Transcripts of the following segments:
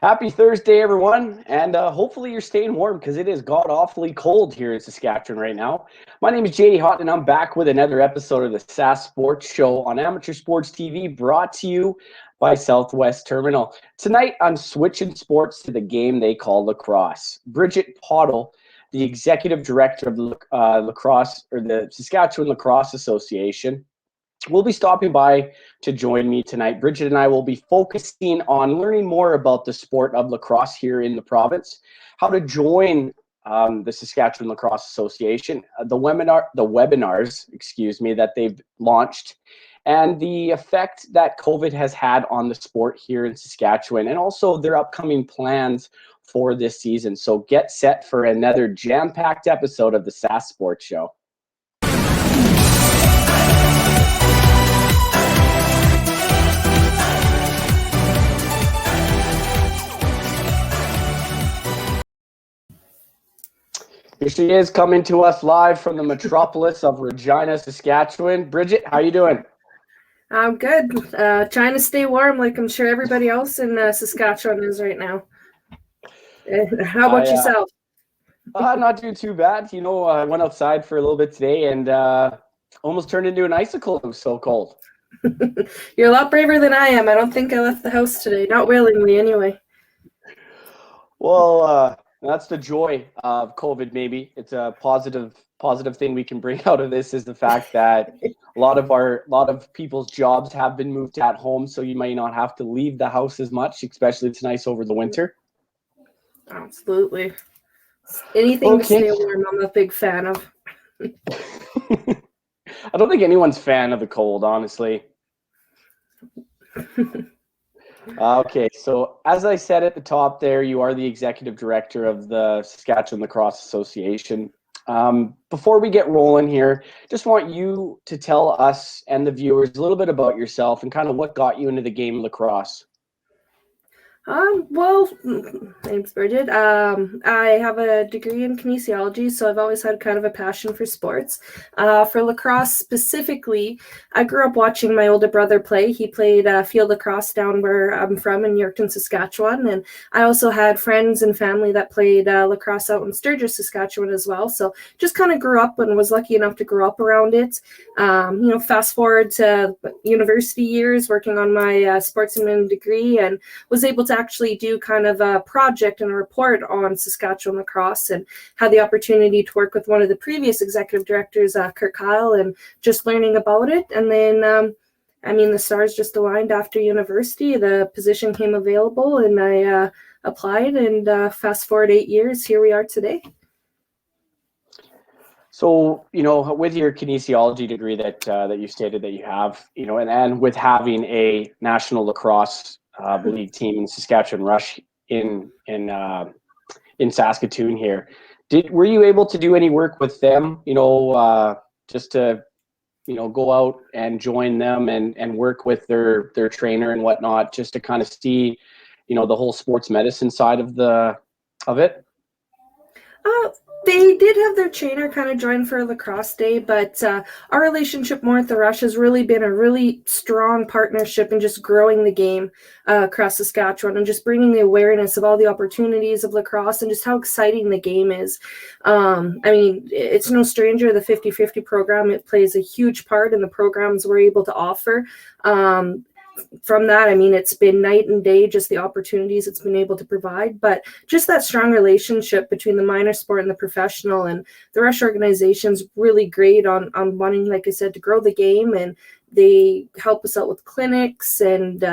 Happy Thursday, everyone, and hopefully you're staying warm because it is god-awfully cold here in Saskatchewan right now. My name is JD Houghton, and I'm back with another episode of the Sask Sports Show on Amateur Sports TV, brought to you by Southwest Terminal. Tonight, I'm switching sports to the game they call lacrosse. Bridget Pottle, the Executive Director of the Saskatchewan Lacrosse Association, will be stopping by to join me tonight. Bridget and I will be focusing on learning more about the sport of lacrosse here in the province, how to join the Saskatchewan Lacrosse Association, the webinars, that they've launched, and the effect that COVID has had on the sport here in Saskatchewan, and also their upcoming plans for this season. So get set for another jam-packed episode of the Sask Sports Show. Here she is, coming to us live from the metropolis of Regina, Saskatchewan. Bridget, how you doing? I'm good. Trying to stay warm like I'm sure everybody else in Saskatchewan is right now. How about yourself? Not doing too bad. I went outside for a little bit today and almost turned into an icicle. It was so cold. You're a lot braver than I am. I don't think I left the house today. Not willingly, anyway. Well, that's the joy of COVID, maybe. It's a positive thing we can bring out of this is the fact that a lot of people's jobs have been moved at home, so you might not have to leave the house as much, especially it's nice over the winter. Absolutely. Anything to stay warm, I'm a big fan of. I don't think anyone's fan of the cold, honestly. Okay, so as I said at the top there, you are the Executive Director of the Saskatchewan Lacrosse Association. Before we get rolling here, just want you to tell us and the viewers a little bit about yourself and kind of what got you into the game of lacrosse. Well, name's Bridget. I have a degree in kinesiology, so I've always had kind of a passion for sports. For lacrosse specifically, I grew up watching my older brother play. He played field lacrosse down where I'm from in Yorkton, Saskatchewan, and I also had friends and family that played lacrosse out in Sturgis, Saskatchewan as well. So just kind of grew up and was lucky enough to grow up around it. Fast forward to university years, working on my sports admin degree, and was able to actually do kind of a project and a report on Saskatchewan lacrosse, and had the opportunity to work with one of the previous executive directors, Kurt Kyle, and just learning about it. And then, the stars just aligned after university. The position came available and I applied, and fast forward 8 years, here we are today. So, with your kinesiology degree that you stated that you have, and with having a national lacrosse league team in Saskatchewan Rush in Saskatoon here, were you able to do any work with them? Just to go out and join them and work with their trainer and whatnot, just to kind of see the whole sports medicine side of it. They did have their trainer kind of join for lacrosse day, but our relationship more at the Rush has really been a really strong partnership in just growing the game across Saskatchewan and just bringing the awareness of all the opportunities of lacrosse and just how exciting the game is. It's no stranger, the 50-50 program. It plays a huge part in the programs we're able to offer. From that, it's been night and day, just the opportunities it's been able to provide, but just that strong relationship between the minor sport and the professional, and the Rush organization's really great on wanting, like I said, to grow the game, and they help us out with clinics and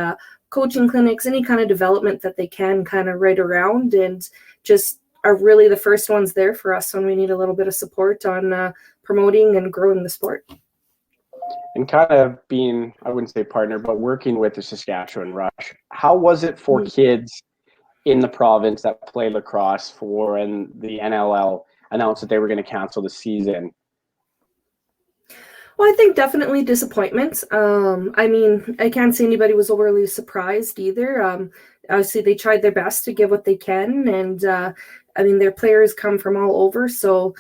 coaching clinics, any kind of development that they can kind of right around, and just are really the first ones there for us when we need a little bit of support on promoting and growing the sport. And kind of being, I wouldn't say partner, but working with the Saskatchewan Rush, how was it for kids in the province that play lacrosse when the NLL announced that they were going to cancel the season? Well, I think definitely disappointment. I can't say anybody was overly surprised either. Obviously, they tried their best to give what they can, and their players come from all over, so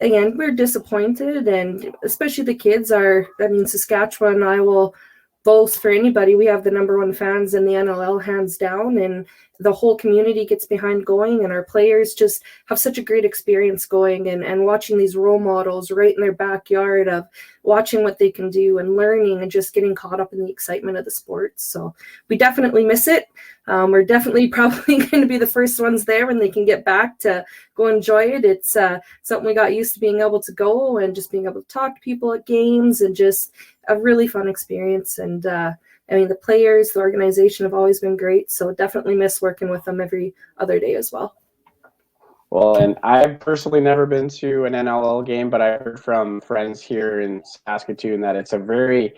again, we're disappointed, and especially the kids are. Saskatchewan, I will boast for anybody. We have the #1 fans in the NLL, hands down, and the whole community gets behind going, and our players just have such a great experience going and watching these role models right in their backyard of watching what they can do and learning and just getting caught up in the excitement of the sport. So we definitely miss it. We're definitely probably going to be the first ones there when they can get back to go enjoy it. It's something we got used to being able to go and just being able to talk to people at games, and just a really fun experience. And I mean, the players, the organization have always been great. So definitely miss working with them every other day as well. Well, and I've personally never been to an NLL game, but I heard from friends here in Saskatoon that it's a very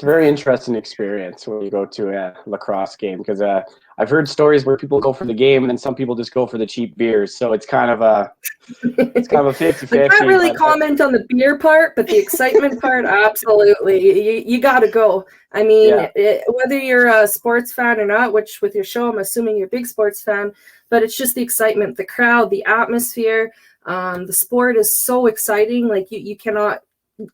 interesting experience when you go to a lacrosse game, because I've heard stories where people go for the game and then some people just go for the cheap beers. So it's kind of a 50-50. I can't really comment on the beer part, but the excitement part, absolutely. You got to go. I mean, whether you're a sports fan or not, which with your show, I'm assuming you're a big sports fan, but it's just the excitement, the crowd, the atmosphere. The sport is so exciting. Like you cannot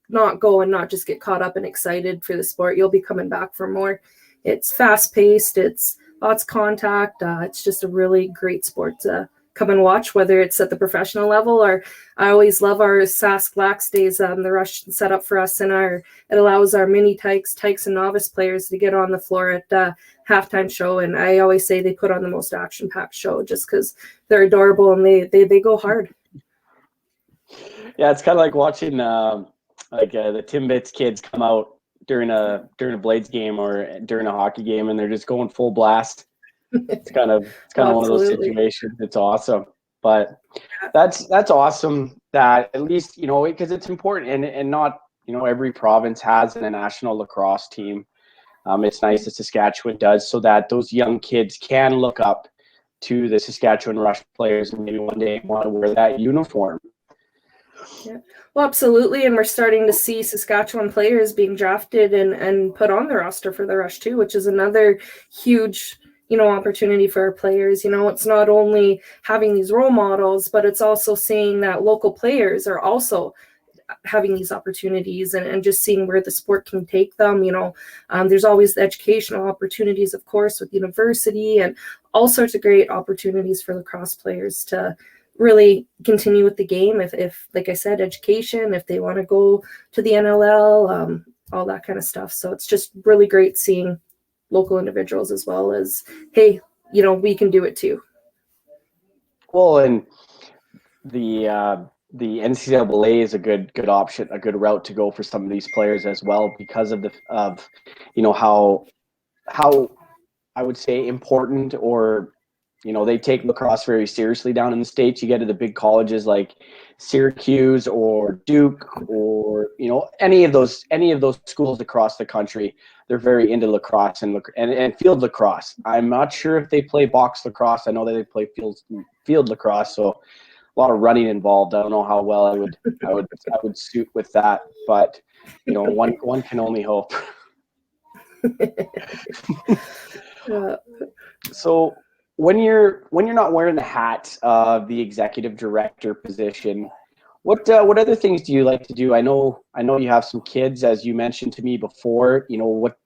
not go and not just get caught up and excited for the sport. You'll be coming back for more. It's fast paced. It's lots of contact. It's just a really great sport to come and watch, whether it's at the professional level or I always love our Sask Lax days. The rush set up for us, and it allows our mini tykes and novice players to get on the floor at halftime show. And I always say they put on the most action packed show just because they're adorable and they go hard. Yeah, it's kind of like watching the Timbits kids come out during a Blades game or during a hockey game, and they're just going full blast. It's kind of one of those situations. It's awesome, but that's awesome that at least, because it's important, and not, every province has a national lacrosse team. It's nice that Saskatchewan does, so that those young kids can look up to the Saskatchewan Rush players and maybe one day want to wear that uniform. Yeah, well, absolutely. And we're starting to see Saskatchewan players being drafted and put on the roster for the Rush too, which is another huge, opportunity for our players. It's not only having these role models, but it's also seeing that local players are also having these opportunities and just seeing where the sport can take them. There's always the educational opportunities, of course, with university and all sorts of great opportunities for lacrosse players to really continue with the game. If like I said, education, if they want to go to the NLL, all that kind of stuff. So it's just really great seeing local individuals as well as, hey, we can do it too. Well, and the NCAA is a good option, a good route to go for some of these players as well, because of how I would say important, or they take lacrosse very seriously down in the States. You get to the big colleges like Syracuse or Duke or any of those schools across the country. They're very into lacrosse and field lacrosse. I'm not sure if they play box lacrosse. I know that they play field lacrosse, so a lot of running involved. I don't know how well I would suit with that, but one can only hope. So when you're not wearing the hat of the executive director position, what other things do you like to do? I know you have some kids, as you mentioned to me before. What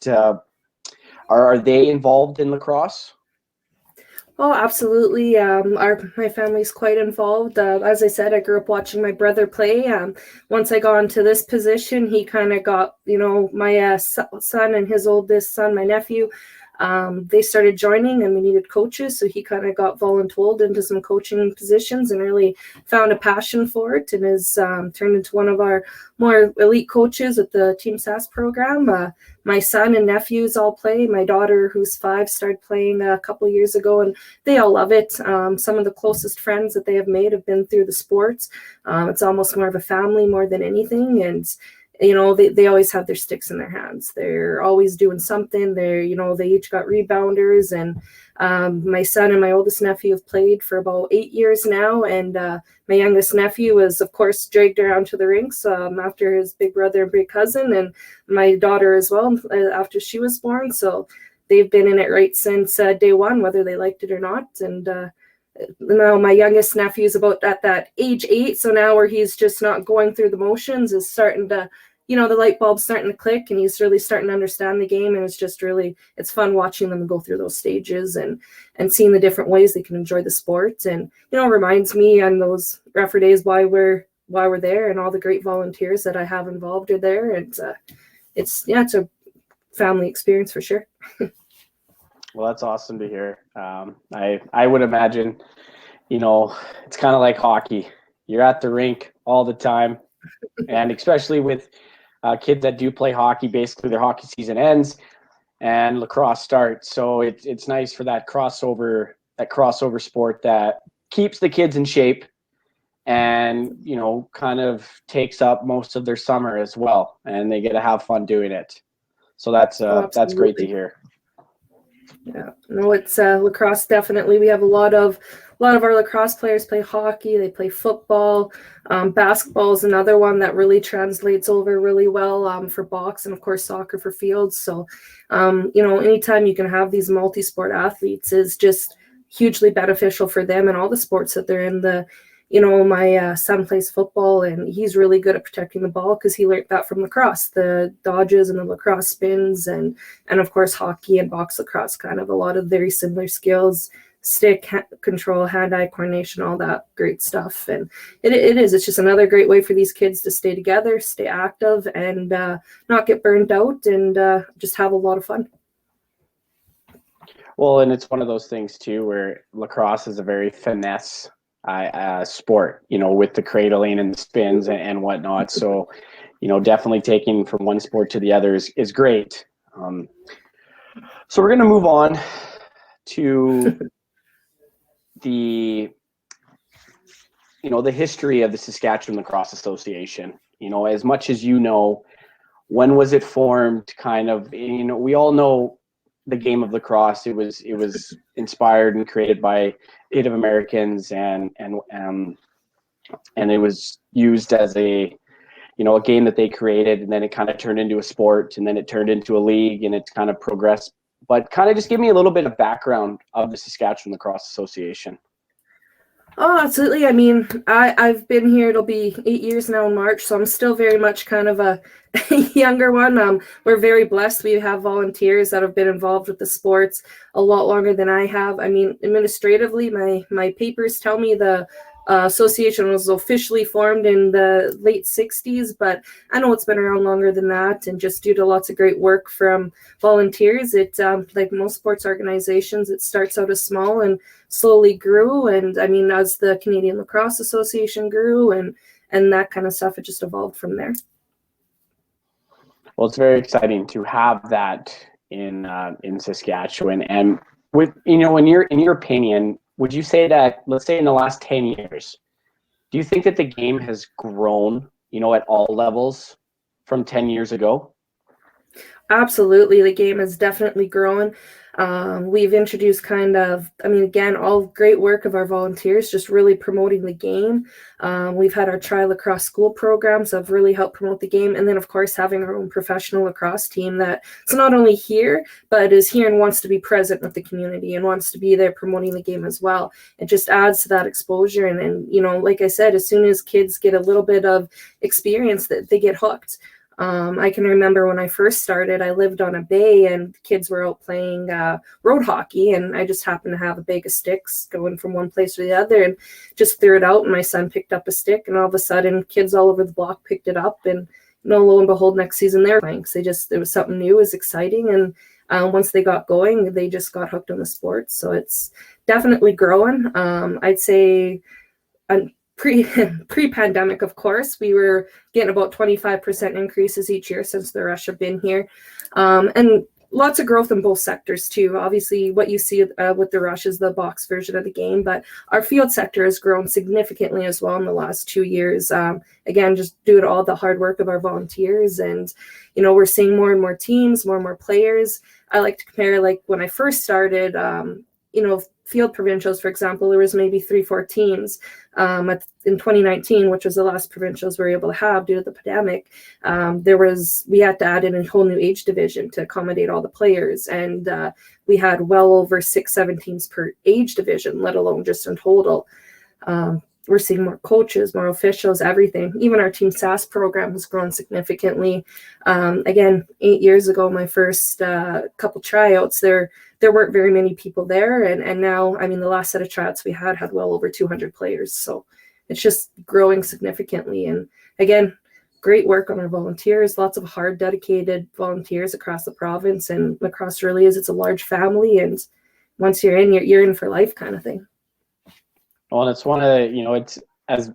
are they involved in lacrosse? Oh, absolutely. My family's quite involved. As I said, I grew up watching my brother play. Once I got into this position, he kind of got, my son and his oldest son, my nephew, they started joining, and we needed coaches. So he kind of got voluntold into some coaching positions and really found a passion for it, and is turned into one of our more elite coaches at the Team Sask program. My son and nephews all play. My daughter, who's 5, started playing a couple years ago, and they all love it. Some of the closest friends that they have made have been through the sports. It's almost more of a family more than anything. And they always have their sticks in their hands. They're always doing something. They each got rebounders, and my son and my oldest nephew have played for about 8 years now. And my youngest nephew was, of course, dragged around to the rinks after his big brother and big cousin, and my daughter as well after she was born. So they've been in it right since day one, whether they liked it or not. And now my youngest nephew is about at that age 8. So now where he's just not going through the motions, is starting to the light bulb's starting to click and he's really starting to understand the game. And it's fun watching them go through those stages and seeing the different ways they can enjoy the sport. And, reminds me on those rougher days why we're there, and all the great volunteers that I have involved are there. And it's a family experience for sure. Well, that's awesome to hear. I would imagine, it's kind of like hockey. You're at the rink all the time, and especially with kids that do play hockey, basically their hockey season ends and lacrosse starts. So it's nice for that crossover sport that keeps the kids in shape and, kind of takes up most of their summer as well, and they get to have fun doing it. So that's great to hear. Yeah, no, it's lacrosse. Definitely, we have a lot of our lacrosse players play hockey. They play football. Basketball is another one that really translates over really well for box, and of course soccer for fields. So, anytime you can have these multi-sport athletes is just hugely beneficial for them and all the sports that they're in. My son plays football, and he's really good at protecting the ball because he learned that from lacrosse, the dodges and the lacrosse spins, and of course hockey and box lacrosse, kind of a lot of very similar skills, stick control, hand-eye coordination, all that great stuff. And it's just another great way for these kids to stay together, stay active, and not get burned out, and just have a lot of fun. Well, and it's one of those things too where lacrosse is a very finesse sport, with the cradling and the spins and whatnot. So, definitely taking from one sport to the other is great. So we're going to move on to the history of the Saskatchewan Lacrosse Association. As much as when was it formed? Kind of, we all know the game of lacrosse. It was inspired and created by Native Americans, and it was used as a game that they created, and then it kind of turned into a sport, and then it turned into a league, and it's kind of progressed. But kind of just give me a little bit of background of the Saskatchewan Lacrosse Association. Oh, absolutely. I mean, I've been here, it'll be 8 years now in March, so I'm still very much kind of a younger one. We're very blessed. We have volunteers that have been involved with the sports a lot longer than I have. I mean, administratively, my papers tell me the association was officially formed in the late 60s, but I know it's been around longer than that, and just due to lots of great work from volunteers, it like most sports organizations, it starts out as small and slowly grew. And I mean, as the Canadian Lacrosse Association grew and that kind of stuff, it just evolved from there. Well, it's very exciting to have that in Saskatchewan. And with in your opinion, would you say that, let's say in the last 10 years, do you think that the game has grown, at all levels from 10 years ago? Absolutely. The game has definitely grown. We've introduced again, all great work of our volunteers, just really promoting the game. We've had our Try Lacrosse school programs that have really helped promote the game. And then, of course, having our own professional lacrosse team that's not only here, but is here and wants to be present with the community and wants to be there promoting the game as well. It just adds to that exposure. And like I said, as soon as kids get a little bit of experience, that they get hooked. I can remember when I first started, I lived on a bay and kids were out playing road hockey, and I just happened to have a bag of sticks going from one place to the other and just threw it out, and my son picked up a stick, and all of a sudden kids all over the block picked it up, and lo and behold, next season they're playing. So it was something new, it was exciting, and once they got going, they just got hooked on the sport. So it's definitely growing. I'd say pre-pandemic, of course, we were getting about 25% increases each year since the Rush have been here. And lots of growth in both sectors too. Obviously, what you see with the Rush is the box version of the game, but our field sector has grown significantly as well in the last 2 years. Again, just due to all the hard work of our volunteers, and we're seeing more and more teams, more and more players. I like to compare, like when I first started, field provincials, for example, there was maybe 3-4 teams in 2019, which was the last provincials we were able to have due to the pandemic. We had to add in a whole new age division to accommodate all the players, and we had well over 6-7 teams per age division, let alone just in total. we're seeing more coaches, more officials, everything. Even our Team Sask program has grown significantly. Again, 8 years ago, my first couple tryouts, there weren't very many people there. And now, I mean, the last set of tryouts we had well over 200 players. So it's just growing significantly. And again, great work on our volunteers, lots of hard, dedicated volunteers across the province. And lacrosse really is, it's a large family. And once you're in for life kind of thing. Well, and it's one of the, it's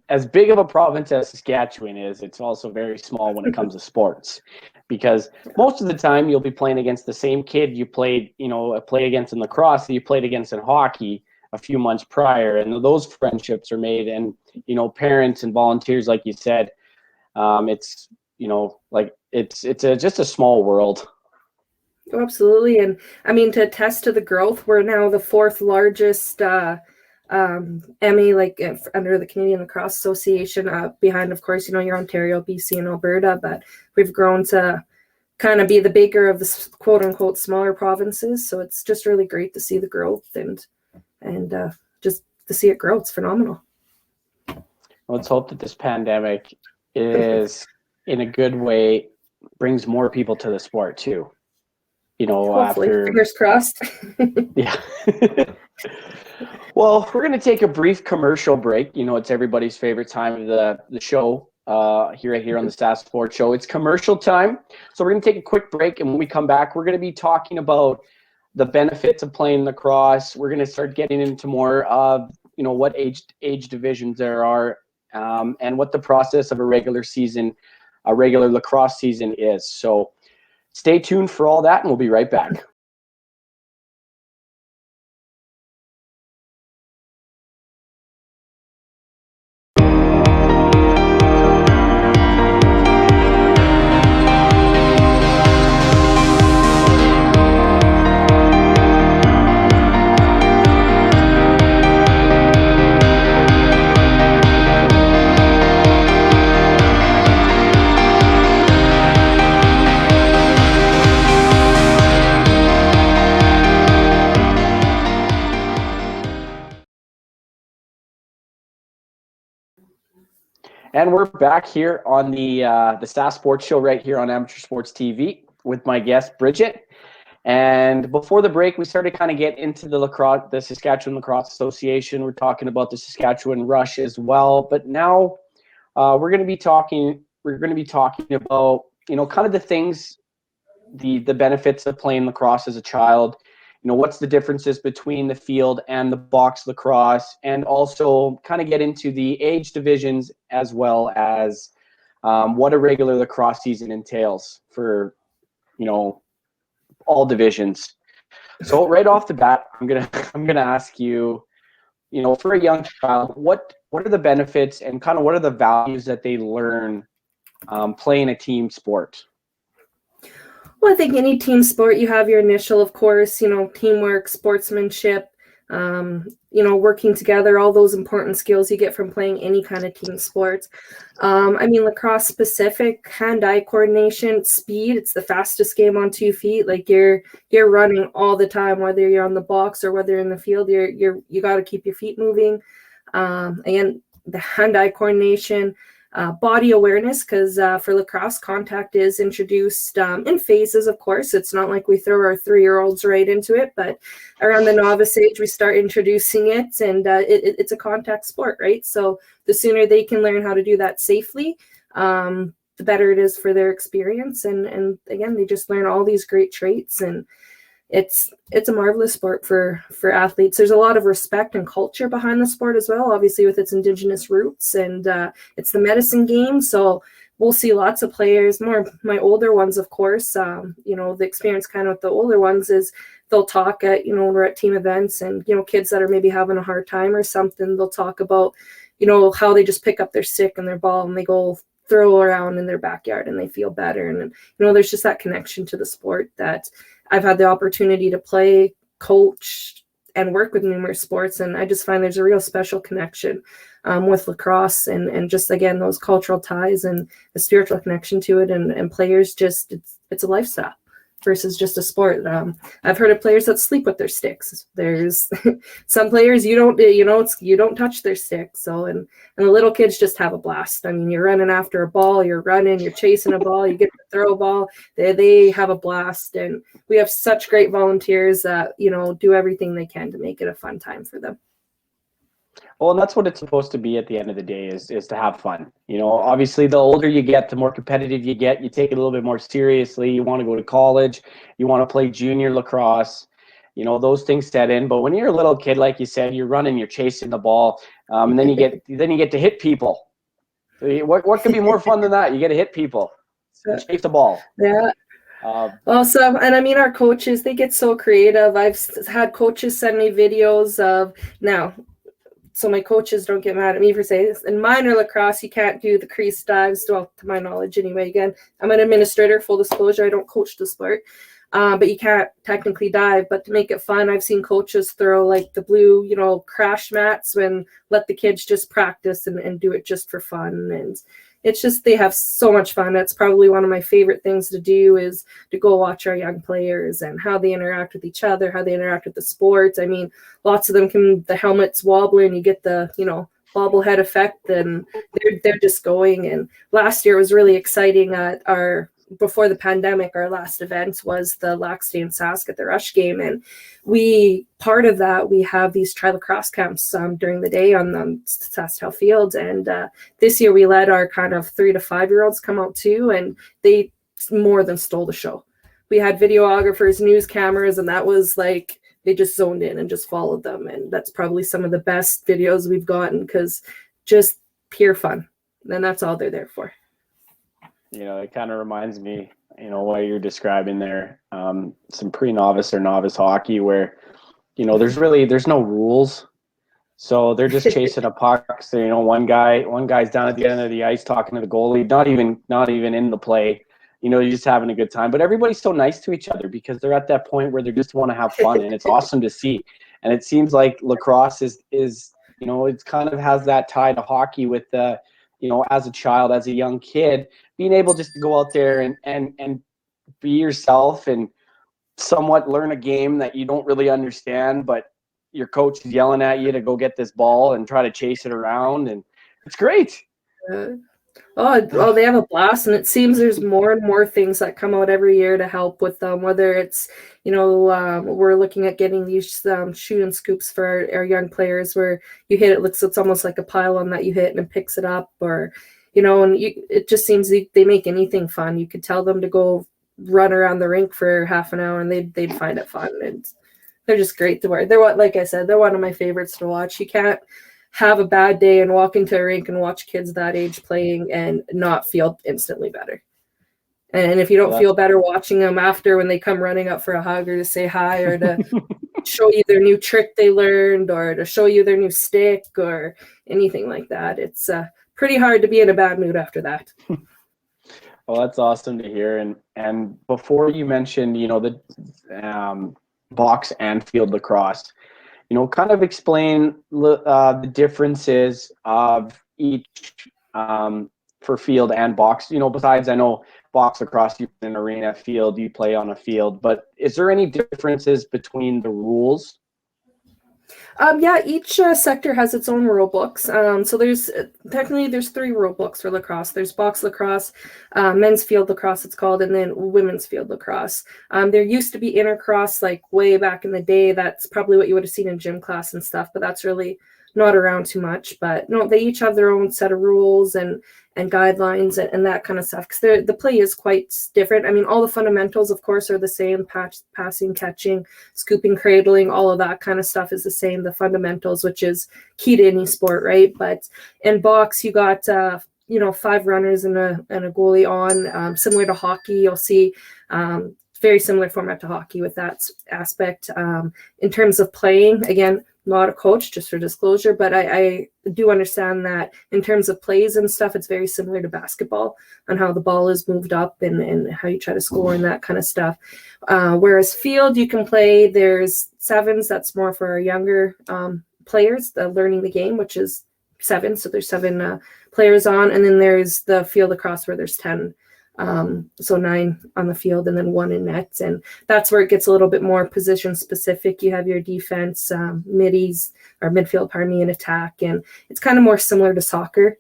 as big of a province as Saskatchewan is, it's also very small when it comes to sports, because most of the time you'll be playing against the same kid you played against in lacrosse that you played against in hockey a few months prior, and those friendships are made. And parents and volunteers, like you said, it's just a small world. Oh, absolutely. And I mean, to attest to the growth, we're now the 4th largest MA, like under the Canadian Lacrosse Association, behind, of course, your Ontario, BC, and Alberta. But we've grown to kind of be the bigger of the quote unquote smaller provinces. So it's just really great to see the growth and just to see it grow. It's phenomenal. Let's hope that this pandemic is in a good way, brings more people to the sport too. Hopefully, fingers crossed. Yeah. Well, we're going to take a brief commercial break. It's everybody's favorite time of the show here on the Sask Sports Show. It's commercial time. So we're going to take a quick break. And when we come back, we're going to be talking about the benefits of playing lacrosse. We're going to start getting into more of, what age divisions there are, and what the process of a regular lacrosse season is. So stay tuned for all that, and we'll be right back. And we're back here on the Sask Sports Show right here on Amateur Sports TV with my guest, Bridget. And before the break, we started kind of get into the Saskatchewan Lacrosse Association. We're talking about the Saskatchewan Rush as well. But now we're going to be talking about, kind of the things, the benefits of playing lacrosse as a child. What's the differences between the field and the box lacrosse, and also kind of get into the age divisions as well as what a regular lacrosse season entails for, all divisions. So right off the bat, I'm gonna ask you, for a young child, what are the benefits and kind of what are the values that they learn playing a team sport? Well, I think any team sport, you have your initial, of course, teamwork, sportsmanship, working together, all those important skills you get from playing any kind of team sport. Lacrosse specific, hand-eye coordination, speed. It's the fastest game on 2 feet. Like you're running all the time, whether you're on the box or whether you're in the field. You got to keep your feet moving. Again, the hand-eye coordination. Body awareness, because for lacrosse, contact is introduced in phases, of course. It's not like we throw our 3-year-olds right into it, but around the novice age, we start introducing it, and it's a contact sport, right? So the sooner they can learn how to do that safely, the better it is for their experience. And again, they just learn all these great traits, and it's a marvelous sport for athletes. There's a lot of respect and culture behind the sport as well, obviously with its Indigenous roots, and it's the medicine game. So we'll see lots of players, more my older ones, of course. The experience kind of with the older ones is they'll talk at, we're at team events, and, kids that are maybe having a hard time or something, they'll talk about, how they just pick up their stick and their ball and they go throw around in their backyard and they feel better. And, there's just that connection to the sport that I've had the opportunity to play, coach, and work with numerous sports. And I just find there's a real special connection with lacrosse and just, again, those cultural ties and the spiritual connection to it. And players just, it's a lifestyle. versus just a sport. I've heard of players that sleep with their sticks. There's some players you don't touch their stick. So and the little kids just have a blast. I mean, you're running after a ball, you're chasing a ball, you get to throw a ball. They have a blast, and we have such great volunteers that do everything they can to make it a fun time for them. Well, and that's what it's supposed to be at the end of the day is to have fun. Obviously the older you get, the more competitive you get. You take it a little bit more seriously. You want to go to college. You want to play junior lacrosse. Those things set in. But when you're a little kid, like you said, you're running, you're chasing the ball, and then you get to hit people. What could be more fun than that? You get to hit people, chase the ball. Yeah. Awesome. And I mean, our coaches, they get so creative. I've had coaches send me videos of now. So my coaches don't get mad at me for saying this. In minor lacrosse, you can't do the crease dives, well, to my knowledge anyway. Again, I'm an administrator, full disclosure. I don't coach the sport. But you can't technically dive. But to make it fun, I've seen coaches throw like the blue, crash mats and let the kids just practice and do it just for fun. And it's just, they have so much fun. That's probably one of my favorite things to do is to go watch our young players and how they interact with each other, how they interact with the sports. I mean, lots of them the helmets wobble and you get the, bobblehead effect, and they're just going. And last year was really exciting. Before the pandemic, our last event was the Lax Day in Sask at the Rush game. And part of that, we have these tri-lacrosse camps during the day on the Saskatown fields. And this year we let our kind of 3 to 5 year olds come out too. And they more than stole the show. We had videographers, news cameras, and that was like, they just zoned in and just followed them. And that's probably some of the best videos we've gotten because just pure fun. And that's all they're there for. It kind of reminds me, what you're describing there, some pre-novice or novice hockey where, there's no rules. So they're just chasing a puck. So, one guy's down at the end of the ice talking to the goalie, not even in the play. You're just having a good time. But everybody's so nice to each other because they're at that point where they just want to have fun, and it's awesome to see. And it seems like lacrosse is it kind of has that tie to hockey with as a child, as a young kid, being able just to go out there and be yourself and somewhat learn a game that you don't really understand, but your coach is yelling at you to go get this ball and try to chase it around, and it's great. They have a blast, and it seems there's more and more things that come out every year to help with them, whether it's we're looking at getting these shoot and scoops for our young players where you hit it, it's almost like a pylon that you hit and it picks it up, or it just seems they make anything fun. You could tell them to go run around the rink for half an hour and they'd find it fun, and they're just great to wear. Like I said, they're one of my favorites to watch. You can't have a bad day and walk into a rink and watch kids that age playing and not feel instantly better. And if you don't feel better watching them after, when they come running up for a hug or to say hi or to show you their new trick they learned or to show you their new stick or anything like that, it's pretty hard to be in a bad mood after that. Well, that's awesome to hear. And before you mentioned, the box and field lacrosse, kind of explain the differences of each for field and box. Besides, I know box lacrosse, you play in an arena, field, you play on a field. But is there any differences between the rules? Each sector has its own rule books. So there's 3 rule books for lacrosse. There's box lacrosse, men's field lacrosse it's called, and then women's field lacrosse. There used to be intercross like way back in the day. That's probably what you would have seen in gym class and stuff, but that's really not around too much. But no, they each have their own set of rules and guidelines and that kind of stuff, because the play is quite different. I mean, all the fundamentals, of course, are the same. Passing, catching, scooping, cradling, all of that kind of stuff is the same. The fundamentals, which is key to any sport, right? But in box, you got 5 runners and a goalie on, similar to hockey. You'll see very similar format to hockey with that aspect. In terms of playing, again, not a coach, just for disclosure, but I do understand that in terms of plays and stuff, it's very similar to basketball on how the ball is moved up and how you try to score and that kind of stuff. Whereas field, you can play, there's 7s, that's more for our younger players, learning the game, which is 7. So there's 7 players on, and then there's the field lacrosse where there's 10 So 9 on the field and then 1 in net. And that's where it gets a little bit more position specific. You have your defense, middies or midfield, pardon me, and attack. And it's kind of more similar to soccer,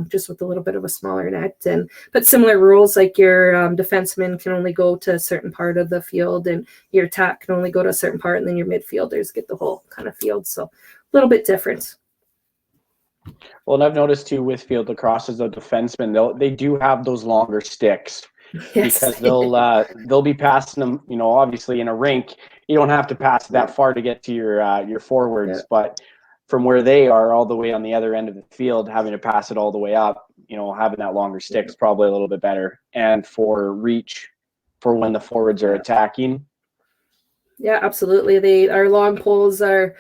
just with a little bit of a smaller net. But similar rules, like your defenseman can only go to a certain part of the field and your attack can only go to a certain part, and then your midfielders get the whole kind of field. So a little bit different. Well, and I've noticed too with field lacrosse as a defenseman, they do have those longer sticks. Yes. Because they'll be passing them. You know, obviously in a rink, you don't have to pass that far to get to your forwards, but from where they are all the way on the other end of the field, having to pass it all the way up, you know, having that longer stick is probably a little bit better. And for reach, for when the forwards are attacking. Yeah, absolutely. Our long poles are.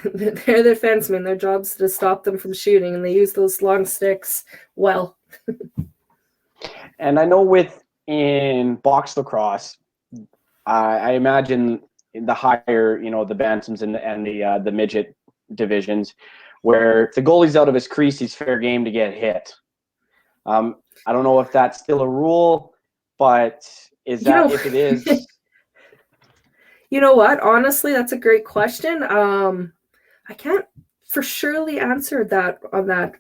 They're the defensemen. Their job's to stop them from shooting, and they use those long sticks well. And I know in box lacrosse, I imagine the higher, you know, the bantams and the midget divisions, where if the goalie's out of his crease, he's fair game to get hit. I don't know if that's still a rule, but if it is? You know what? Honestly, that's a great question. I can't for surely answer that on that.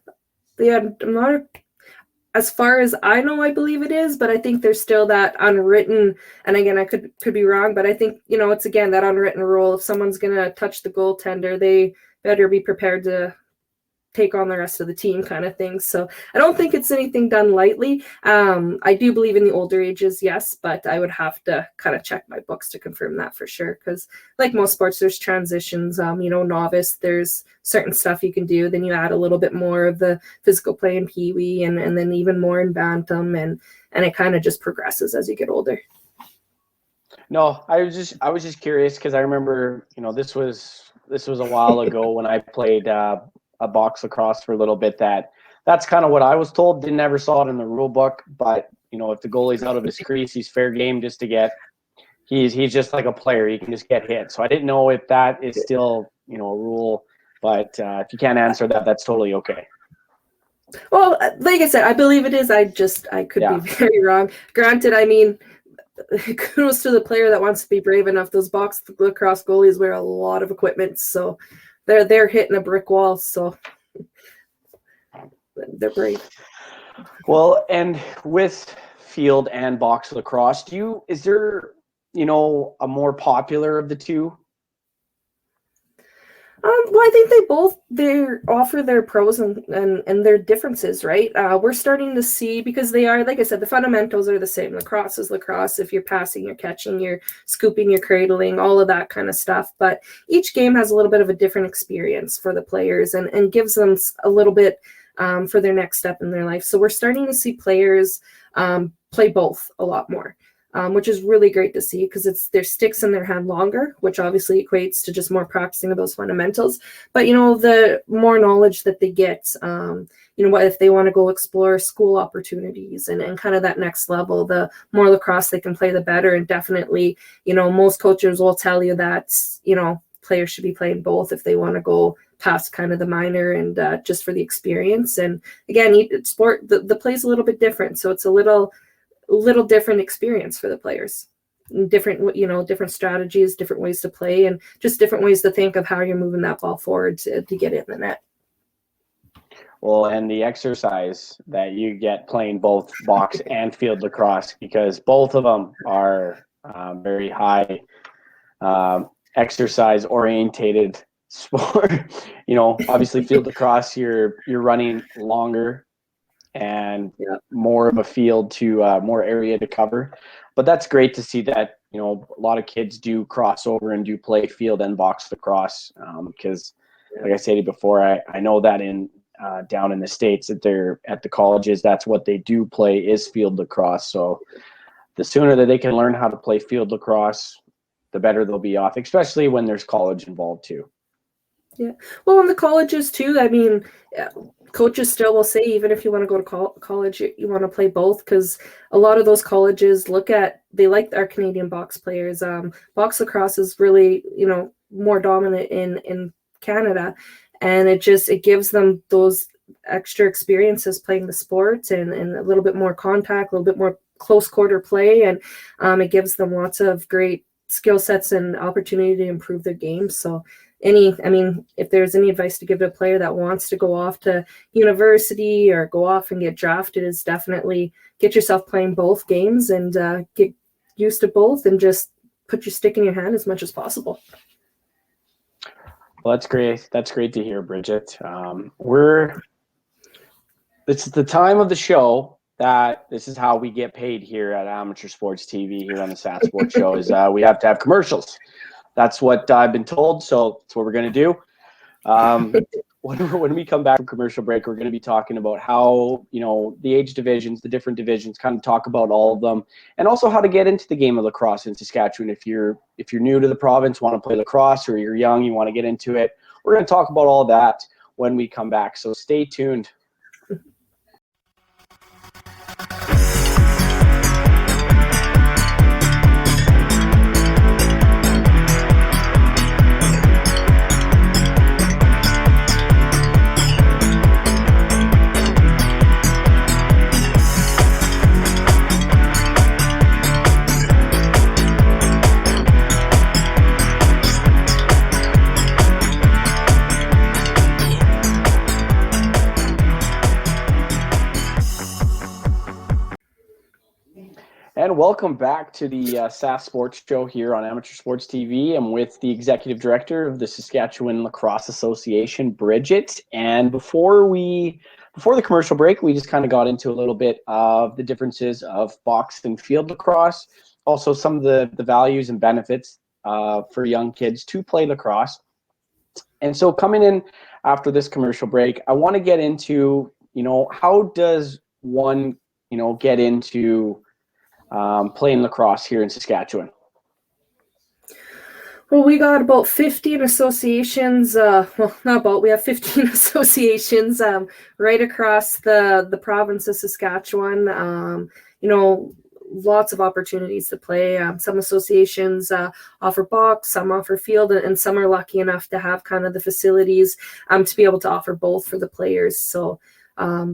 Yeah, I'm not, as far as I know, I believe it is, but I think there's still that unwritten, and again, I could be wrong, but I think, you know, it's again that unwritten rule. If someone's going to touch the goaltender, they better be prepared to take on the rest of the team kind of thing. So I don't think it's anything done lightly. I do believe in the older ages, yes, but I would have to kind of check my books to confirm that for sure. Because like most sports, there's transitions, you know, novice, there's certain stuff you can do. Then you add a little bit more of the physical play in Pee-wee and then even more in Bantam. And it kind of just progresses as you get older. No, I was just curious because I remember, you know, this was a while ago when I played a box lacrosse for a little bit. That's kind of what I was told. Never saw it in the rule book, but you know, if the goalie's out of his crease, he's fair game just to get. He's just like a player. He can just get hit. So I didn't know if that is still, you know, a rule. But if you can't answer that, that's totally okay. Well, like I said, I believe it is. I could be very wrong. Granted, I mean, kudos to the player that wants to be brave enough. Those box lacrosse goalies wear a lot of equipment, so they're hitting a brick wall, so they're brave. Well, and with field and box lacrosse, is there, you know, a more popular of the two? Well, I think they offer their pros and their differences, right? We're starting to see, because they are, like I said, the fundamentals are the same. Lacrosse is lacrosse. If you're passing, you're catching, you're scooping, you're cradling, all of that kind of stuff. But each game has a little bit of a different experience for the players and gives them a little bit for their next step in their life. So we're starting to see players play both a lot more. Which is really great to see because it's their sticks in their hand longer, which obviously equates to just more practicing of those fundamentals. But, you know, the more knowledge that they get, you know, what if they want to go explore school opportunities and kind of that next level, the more lacrosse they can play, the better. And definitely, you know, most coaches will tell you that, you know, players should be playing both if they want to go past kind of the minor and just for the experience. And again, sport, the play's a little bit different. So it's a little different experience for the players, different, you know, different strategies, different ways to play, and just different ways to think of how you're moving that ball forward to get it in the net. Well, and the exercise that you get playing both box and field lacrosse, because both of them are very high exercise orientated sport. You know, obviously field lacrosse, you're running longer and more of a field to more area to cover. But that's great to see that, you know, a lot of kids do cross over and do play field and box lacrosse because like I said before, I know that in down in the States that they're at the colleges, that's what they do play is field lacrosse. So the sooner that they can learn how to play field lacrosse, the better they'll be off, especially when there's college involved too. Yeah. Well, in the colleges too, I mean, coaches still will say, even if you want to go to college, you want to play both, because a lot of those colleges they like our Canadian box players. Box lacrosse is really, you know, more dominant in Canada, and it gives them those extra experiences playing the sport and a little bit more contact, a little bit more close quarter play, and it gives them lots of great skill sets and opportunity to improve their game. So if there's any advice to give to a player that wants to go off to university or go off and get drafted, is definitely get yourself playing both games and get used to both, and just put your stick in your hand as much as possible. Well, that's great. That's great to hear, Bridget. It's the time of the show that this is how we get paid here at Amateur Sports TV here on the Sask Sports Show, is we have to have commercials. That's what I've been told, so that's what we're going to do. When we come back from commercial break, we're going to be talking about how, the age divisions, the different divisions, kind of talk about all of them, and also how to get into the game of lacrosse in Saskatchewan. If you're new to the province, want to play lacrosse, or you're young, you want to get into it, we're going to talk about all that when we come back. So stay tuned. And welcome back to the Sask Sports Show here on Amateur Sports TV. I'm with the Executive Director of the Saskatchewan Lacrosse Association, Bridget. And before the commercial break, we just kind of got into a little bit of the differences of box and field lacrosse, also some of the values and benefits for young kids to play lacrosse. And so coming in after this commercial break, I want to get into, how does one, get into playing lacrosse here in Saskatchewan? Well, we got about 15 associations. We have 15 associations right across the province of Saskatchewan. Lots of opportunities to play. Some associations offer box, some offer field, and some are lucky enough to have kind of the facilities to be able to offer both for the players. So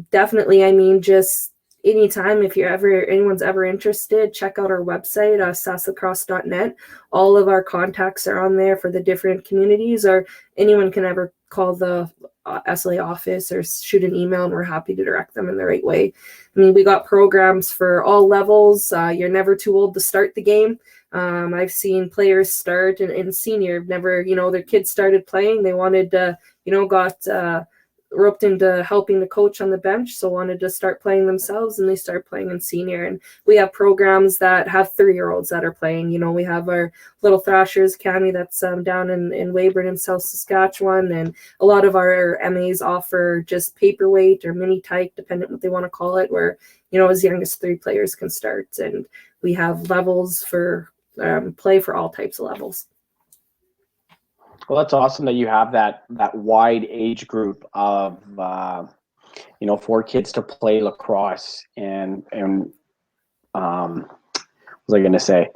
definitely, just anytime, if anyone's ever interested, check out our website, sasslacrosse.net. All of our contacts are on there for the different communities, or anyone can ever call the SLA office or shoot an email, and we're happy to direct them in the right way. We got programs for all levels. You're never too old to start the game. I've seen players start in senior, never, their kids started playing. They wanted to, got roped into helping the coach on the bench, so wanted to start playing themselves, and they start playing in senior. And we have programs that have 3-year-olds that are playing. We have our Little Thrashers Academy that's down in Weyburn in South Saskatchewan, and a lot of our MAs offer just paperweight or mini tyke, depending what they want to call it, where as young as 3 players can start. And we have levels for play for all types of levels. Well, that's awesome that you have that wide age group of, for kids to play lacrosse. And what was I going to say?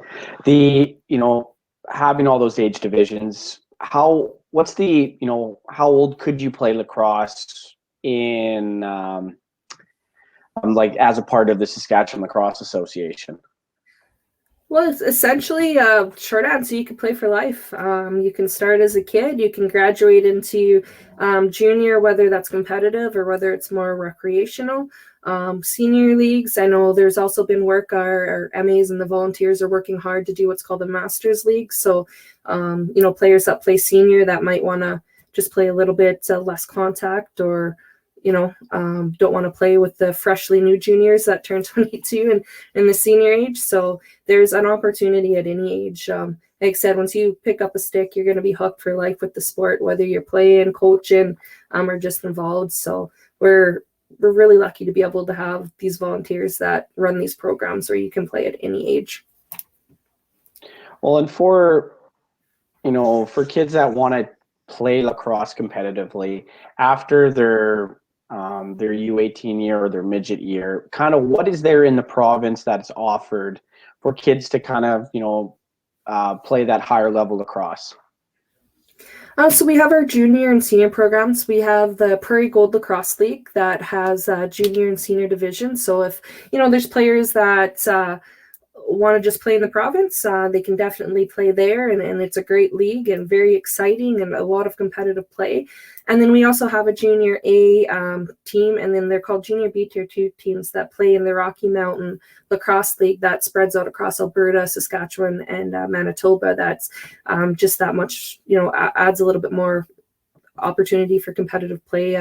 Having all those age divisions, how old could you play lacrosse in, as a part of the Saskatchewan Lacrosse Association? Well, it's essentially, short answer, you can play for life. You can start as a kid. You can graduate into junior, whether that's competitive or whether it's more recreational. Senior leagues, I know there's also been work, our MAs and the volunteers are working hard to do what's called the Masters League. So, players that play senior that might want to just play a little bit less contact, or don't want to play with the freshly new juniors that turn 22 in the senior age. So there's an opportunity at any age. Like I said, once you pick up a stick, you're going to be hooked for life with the sport, whether you're playing, coaching, or just involved. So we're really lucky to be able to have these volunteers that run these programs where you can play at any age. Well, and for kids that want to play lacrosse competitively after their U18 year or their midget year, kind of what is there in the province that's offered for kids to kind of, play that higher level lacrosse? So we have our junior and senior programs. We have the Prairie Gold Lacrosse League that has junior and senior division. So if, there's players that want to just play in the province, they can definitely play there, and it's a great league and very exciting and a lot of competitive play. And then we also have a junior A team, and then they're called junior B tier 2 teams that play in the Rocky Mountain Lacrosse League that spreads out across Alberta, Saskatchewan, and Manitoba. That's just that much, adds a little bit more opportunity for competitive play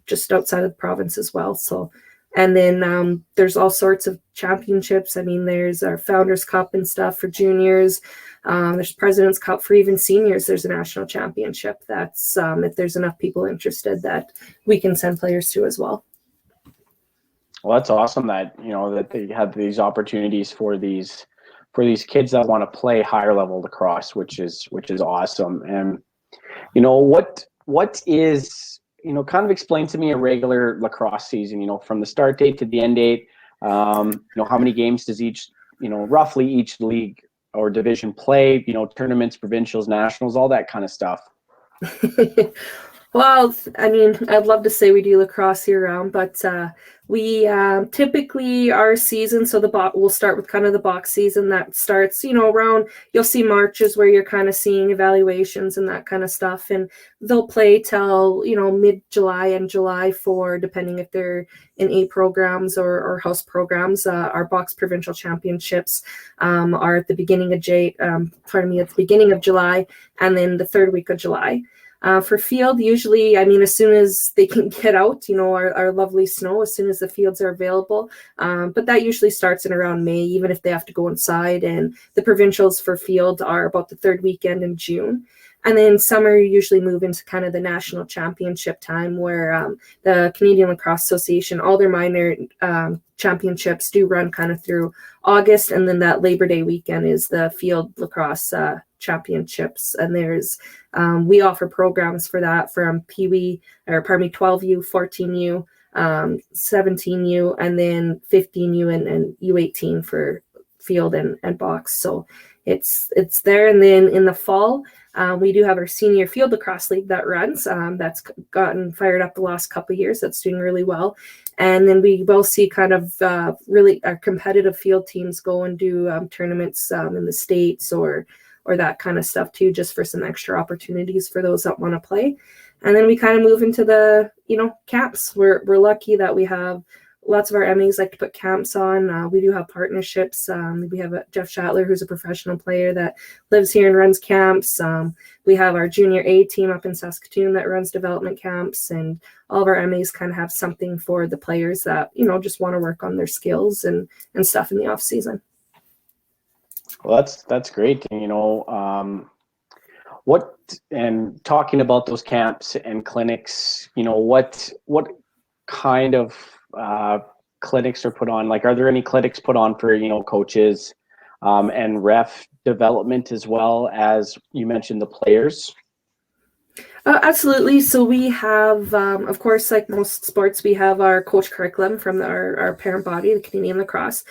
just outside of the province as well. So, and then there's all sorts of championships. I mean, there's our Founders Cup and stuff for juniors. There's President's Cup for even seniors. There's a national championship. That's if there's enough people interested that we can send players to as well. Well, that's awesome that, that they have these opportunities for these kids that want to play higher level lacrosse, which is awesome. And, what is, kind of explain to me a regular lacrosse season, from the start date to the end date. How many games does roughly each league or division play, tournaments, provincials, nationals, all that kind of stuff. Well, I mean, I'd love to say we do lacrosse year round, but we typically our season, so we'll start with kind of the box season that starts, around, you'll see Marches where you're kind of seeing evaluations and that kind of stuff. And they'll play till, mid-July and July for, depending if they're in A programs or house programs. Our box provincial championships are at the beginning of July, and then the third week of July. For field, usually, as soon as they can get out, our lovely snow, as soon as the fields are available. But that usually starts in around May, even if they have to go inside. And the provincials for field are about the third weekend in June. And then summer, you usually move into kind of the national championship time where the Canadian Lacrosse Association, all their minor championships do run kind of through August. And then that Labor Day weekend is the field lacrosse championships. And there's we offer programs for that from 12U, 14U, 17U, and then 15U and U18 for field and box. So it's there. And then in the fall, we do have our senior field lacrosse league that runs. That's gotten fired up the last couple of years. That's doing really well. And then we will see kind of really our competitive field teams go and do tournaments in the States or that kind of stuff too, just for some extra opportunities for those that want to play. And then we kind of move into the, camps. We're lucky that we have lots of our MEs like to put camps on. We do have partnerships. We have Jeff Schattler, who's a professional player that lives here and runs camps. We have our junior A team up in Saskatoon that runs development camps, and all of our MEs kind of have something for the players that, just want to work on their skills and stuff in the off season. Well, that's great. What, and talking about those camps and clinics, what kind of clinics are put on? Like, are there any clinics put on for, coaches and ref development, as well as you mentioned the players? Absolutely. So we have, of course, like most sports, we have our coach curriculum from our parent body, the Canadian Lacrosse.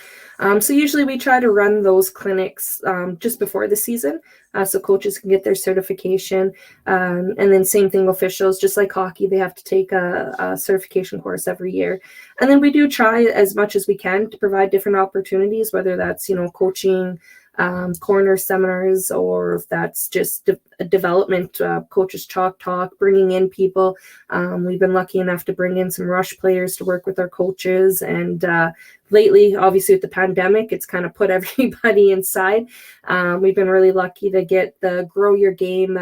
So usually we try to run those clinics just before the season, so coaches can get their certification. And then same thing, officials, just like hockey, they have to take a certification course every year. And then we do try as much as we can to provide different opportunities, whether that's, coaching, corner seminars, or if that's just development, coaches chalk talk, bringing in people. We've been lucky enough to bring in some rush players to work with our coaches, and lately, obviously with the pandemic, it's kind of put everybody inside. We've been really lucky to get the Grow Your Game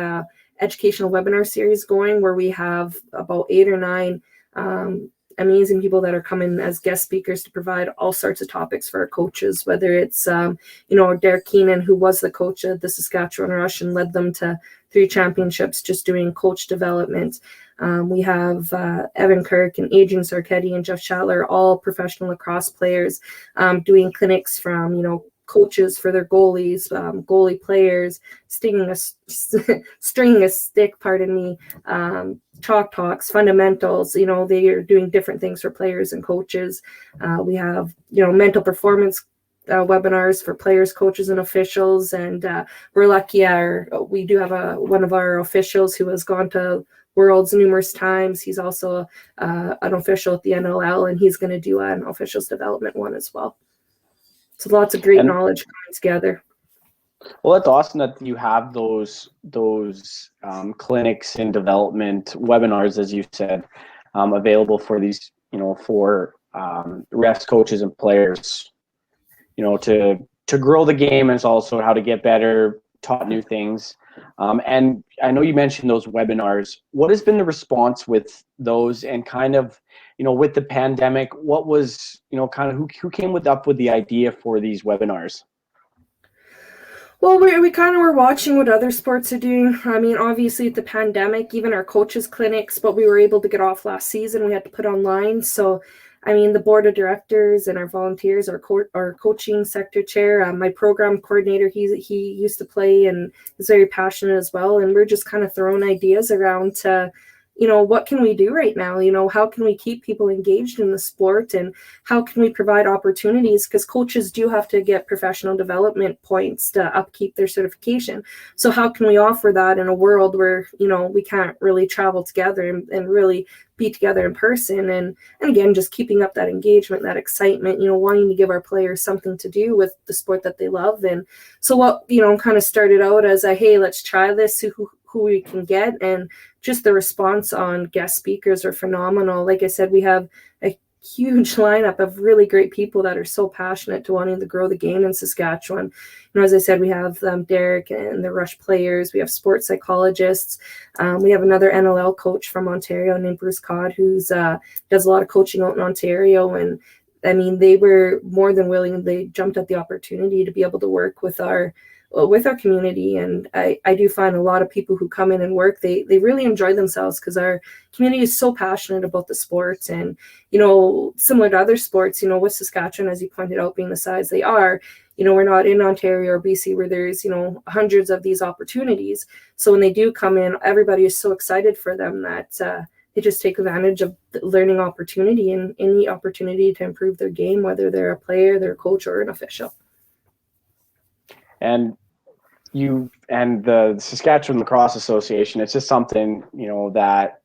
educational webinar series going, where we have about 8 or 9 amazing people that are coming as guest speakers to provide all sorts of topics for our coaches, whether it's, Derek Keenan, who was the coach of the Saskatchewan Rush and led them to 3 championships, just doing coach development. We have Evan Kirk and Adrian Sarketti and Jeff Schattler, all professional lacrosse players, doing clinics from, coaches for their goalies, goalie players, stringing a stick, chalk talks, fundamentals. They are doing different things for players and coaches. We have, mental performance webinars for players, coaches, and officials. And we're lucky we do have one of our officials who has gone to Worlds numerous times. He's also an official at the NLL, and he's going to do an officials development one as well. So lots of great knowledge coming together. Well, that's awesome that you have those clinics and development webinars, as you said, available for these, for refs, coaches, and players, to grow the game, and it's also how to get better, taught new things. And I know you mentioned those webinars. What has been the response with those, and kind of, with the pandemic, what was, kind of who came up with the idea for these webinars? Well, we kind of were watching what other sports are doing. I mean, obviously the pandemic, even our coaches clinics, but we were able to get off last season. We had to put online. So, I mean, the board of directors and our volunteers, our coaching sector chair, my program coordinator, he used to play and is very passionate as well. And we're just kind of throwing ideas around to, what can we do right now? How can we keep people engaged in the sport, and how can we provide opportunities? Because coaches do have to get professional development points to upkeep their certification. So how can we offer that in a world where, we can't really travel together and really be together in person? And again, just keeping up that engagement, that excitement, wanting to give our players something to do with the sport that they love. And so what, kind of started out as hey, let's try this, see who we can get. And just the response on guest speakers are phenomenal. Like I said, we have a huge lineup of really great people that are so passionate to wanting to grow the game in Saskatchewan. As I said, we have Derek and the Rush players. We have sports psychologists. We have another NLL coach from Ontario named Bruce Codd, who's does a lot of coaching out in Ontario. And I mean, they were more than willing. They jumped at the opportunity to be able to work with our community. And I do find a lot of people who come in and work, they really enjoy themselves, because our community is so passionate about the sports. And, similar to other sports, with Saskatchewan, as you pointed out, being the size they are, we're not in Ontario or BC where there's, hundreds of these opportunities. So when they do come in, everybody is so excited for them that they just take advantage of the learning opportunity and any opportunity to improve their game, whether they're a player, they're a coach, or an official. And you and the Saskatchewan Lacrosse Association, it's just something, that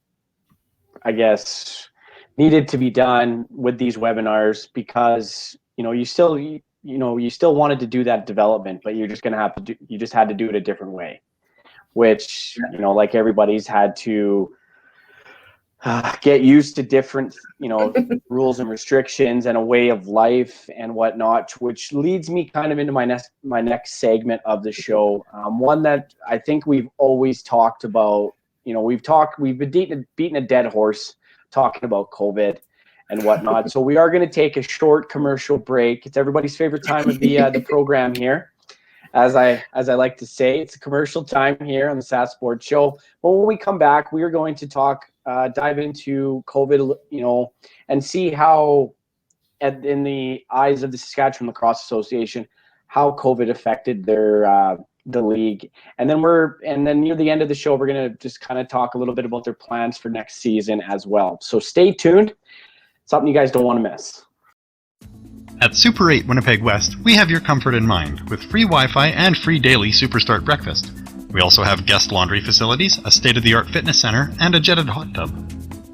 I guess needed to be done with these webinars, because, you still wanted to do that development, but you're just going to have to you just had to do it a different way, which, like everybody's had to get used to different, rules and restrictions and a way of life and whatnot, which leads me kind of into my next segment of the show. One that I think we've always talked about. We've been beating a dead horse talking about COVID and whatnot. So we are going to take a short commercial break. It's everybody's favorite time of the program here. As I like to say, it's a commercial time here on the Sask Sports Show. But when we come back, we are going to dive into COVID, and see how, in the eyes of the Saskatchewan Lacrosse Association, how COVID affected the league. And then near the end of the show, we're going to just kind of talk a little bit about their plans for next season as well. So stay tuned. Something you guys don't want to miss. At Super 8 Winnipeg West, we have your comfort in mind with free Wi-Fi and free daily Superstart breakfast. We also have guest laundry facilities, a state-of-the-art fitness center, and a jetted hot tub.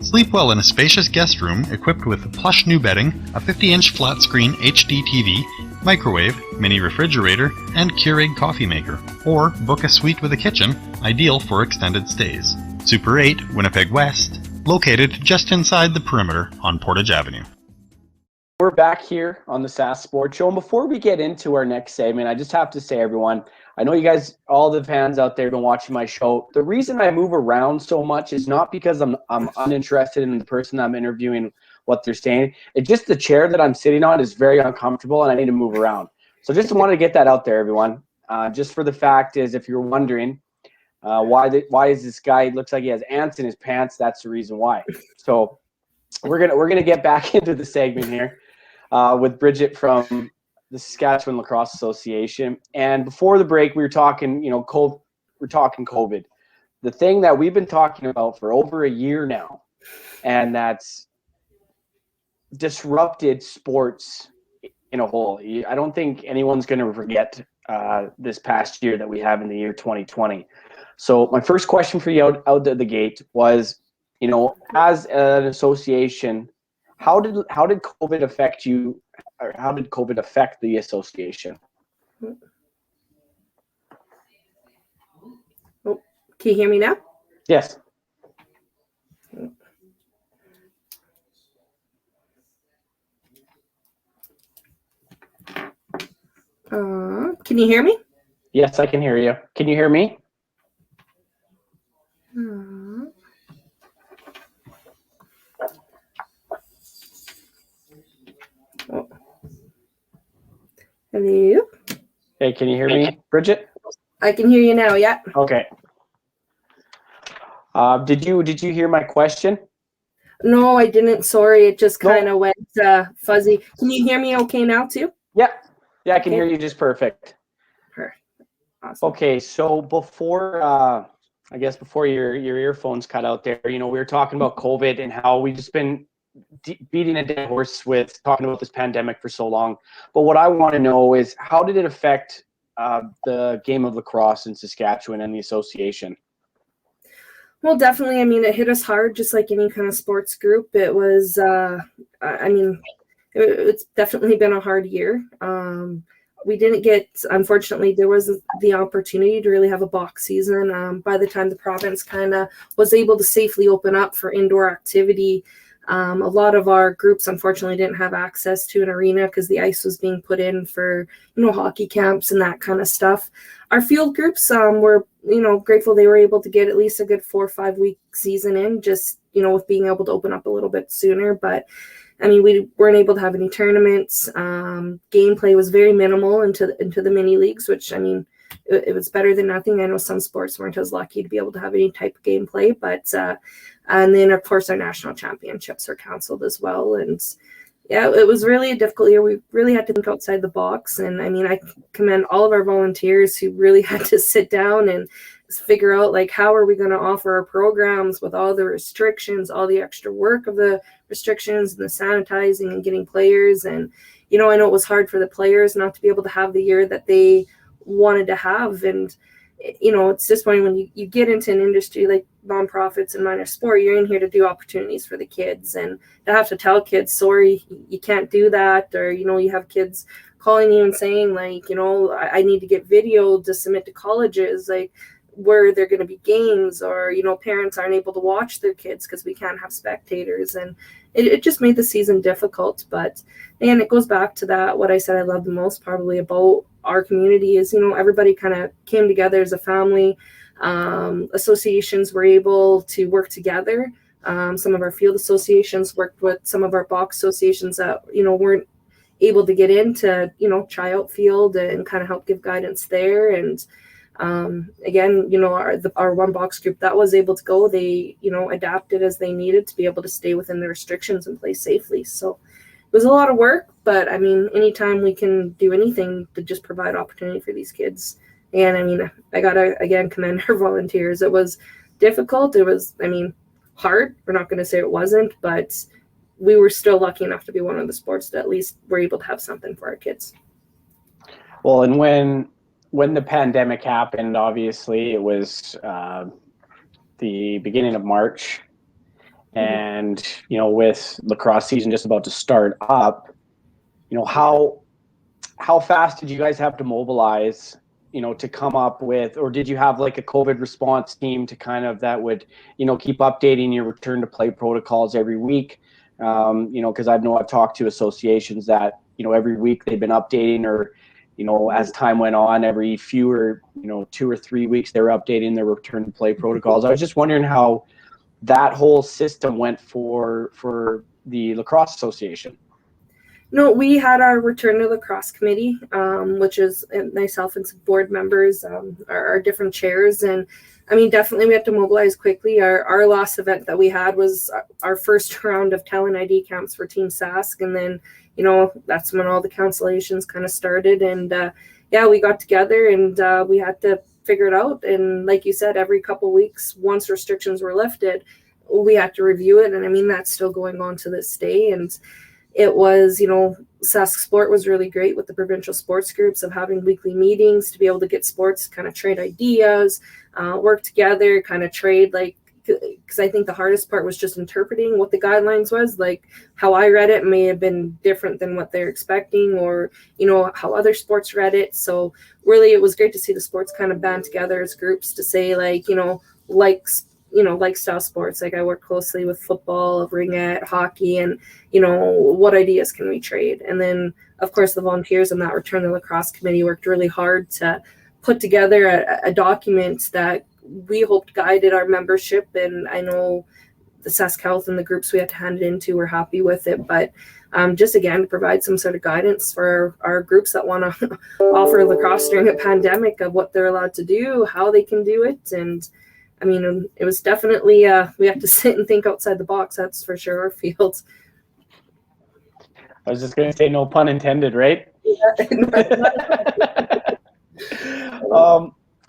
Sleep well in a spacious guest room equipped with plush new bedding, a 50-inch flat-screen HD TV, microwave, mini refrigerator, and Keurig coffee maker. Or book a suite with a kitchen, ideal for extended stays. Super 8 Winnipeg West, located just inside the perimeter on Portage Avenue. We're back here on the Sask Sports Show, and before we get into our next segment, I just have to say, everyone, I know you guys, all the fans out there, have been watching my show. The reason I move around so much is not because I'm uninterested in the person I'm interviewing, what they're saying. It's just the chair that I'm sitting on is very uncomfortable, and I need to move around. So just wanted to get that out there, everyone. Just for the fact is, if you're wondering why is this guy looks like he has ants in his pants, that's the reason why. So we're gonna get back into the segment here. With Bridget from the Saskatchewan Lacrosse Association. And before the break, we were talking, we're talking COVID. The thing that we've been talking about for over a year now, and that's disrupted sports in a whole. I don't think anyone's going to forget this past year that we have in the year 2020. So my first question for you out of the gate was, as an association, how did COVID affect you, or how did COVID affect the association? Oh, can you hear me now? Yes. Can you hear me? Yes, I can hear you. Can you hear me? Hello? Hey, can you hear me, Bridget? I can hear you now, yeah. Okay. Did you hear my question? No, I didn't. Sorry, it just kind of went fuzzy. Can you hear me okay now too? Yeah, I can hear you just perfect. Awesome. Okay, so before before your earphones cut out there, we were talking about COVID and how we've just been beating a dead horse with talking about this pandemic for so long. But what I want to know is, how did it affect the game of lacrosse in Saskatchewan and the association? Well, definitely. I mean, it hit us hard, just like any kind of sports group. It was, it's definitely been a hard year. We didn't get, unfortunately, there wasn't the opportunity to really have a box season. By the time the province kind of was able to safely open up for indoor activity, a lot of our groups, unfortunately, didn't have access to an arena because the ice was being put in for, hockey camps and that kind of stuff. Our field groups were, grateful they were able to get at least a good 4 or 5 week season in, just, with being able to open up a little bit sooner. But I mean, we weren't able to have any tournaments. Gameplay was very minimal into the mini leagues, which, I mean, it was better than nothing. I know some sports weren't as lucky to be able to have any type of gameplay, but and then of course our national championships were canceled as well. And yeah, it was really a difficult year. We really had to think outside the box. And I mean, I commend all of our volunteers who really had to sit down and figure out, like, how are we going to offer our programs with all the restrictions, all the extra work of the restrictions and the sanitizing and getting players. And, I know it was hard for the players not to be able to have the year that they wanted to have. And, it's just funny when you get into an industry like nonprofits and minor sport, you're in here to do opportunities for the kids, and to have to tell kids, sorry, you can't do that. Or, you have kids calling you and saying, like, I need to get video to submit to colleges, like, where they're going to be games, or, parents aren't able to watch their kids because we can't have spectators. And it just made the season difficult. But, and it goes back to that, what I said I love the most probably about our community is, everybody kind of came together as a family. Associations were able to work together. Some of our field associations worked with some of our box associations that, weren't able to get into, try out field and kind of help give guidance there. And again, our one box group that was able to go, they, adapted as they needed to be able to stay within the restrictions and play safely. So it was a lot of work, but I mean, anytime we can do anything to just provide opportunity for these kids. And I mean, I gotta, again, commend our volunteers. It was difficult. It was, I mean, hard. We're not going to say it wasn't, but we were still lucky enough to be one of the sports that at least we're able to have something for our kids. Well, and when the pandemic happened, obviously it was the beginning of March, and with lacrosse season just about to start up, how fast did you guys have to mobilize, to come up with, or did you have like a COVID response team to kind of that would, keep updating your return to play protocols every week? Because I've talked to associations that, every week they've been updating, or, as time went on, every 2 or 3 weeks, they were updating their return to play protocols. I was just wondering how that whole system went for the Lacrosse Association. No, we had our return to lacrosse committee, which is myself and some board members, our different chairs. And I mean, definitely we had to mobilize quickly. Our last event that we had was our first round of talent ID camps for Team Sask. And then, that's when all the cancellations kind of started. And yeah, we got together and we had to figure it out. And like you said, every couple of weeks, once restrictions were lifted, we had to review it. And I mean, that's still going on to this day. And it was, Sask Sport was really great with the provincial sports groups of having weekly meetings to be able to get sports, kind of trade ideas, work together, kind of trade, like, because I think the hardest part was just interpreting what the guidelines was. Like how I read it may have been different than what they're expecting, or, you know, how other sports read it. So really it was great to see the sports kind of band together as groups to say, like, like style sports. Like I work closely with football, ringette, hockey, and, you know, what ideas can we trade? And then of course the volunteers in that return, the lacrosse committee worked really hard to put together a document that we hoped guided our membership. And I know the Sask Health and the groups we had to hand it into were happy with it, but just again to provide some sort of guidance for our groups that want to offer lacrosse during a pandemic of what they're allowed to do, how they can do it. And I mean, it was definitely we have to sit and think outside the box, that's for sure, our fields. I was just going to say no pun intended, right?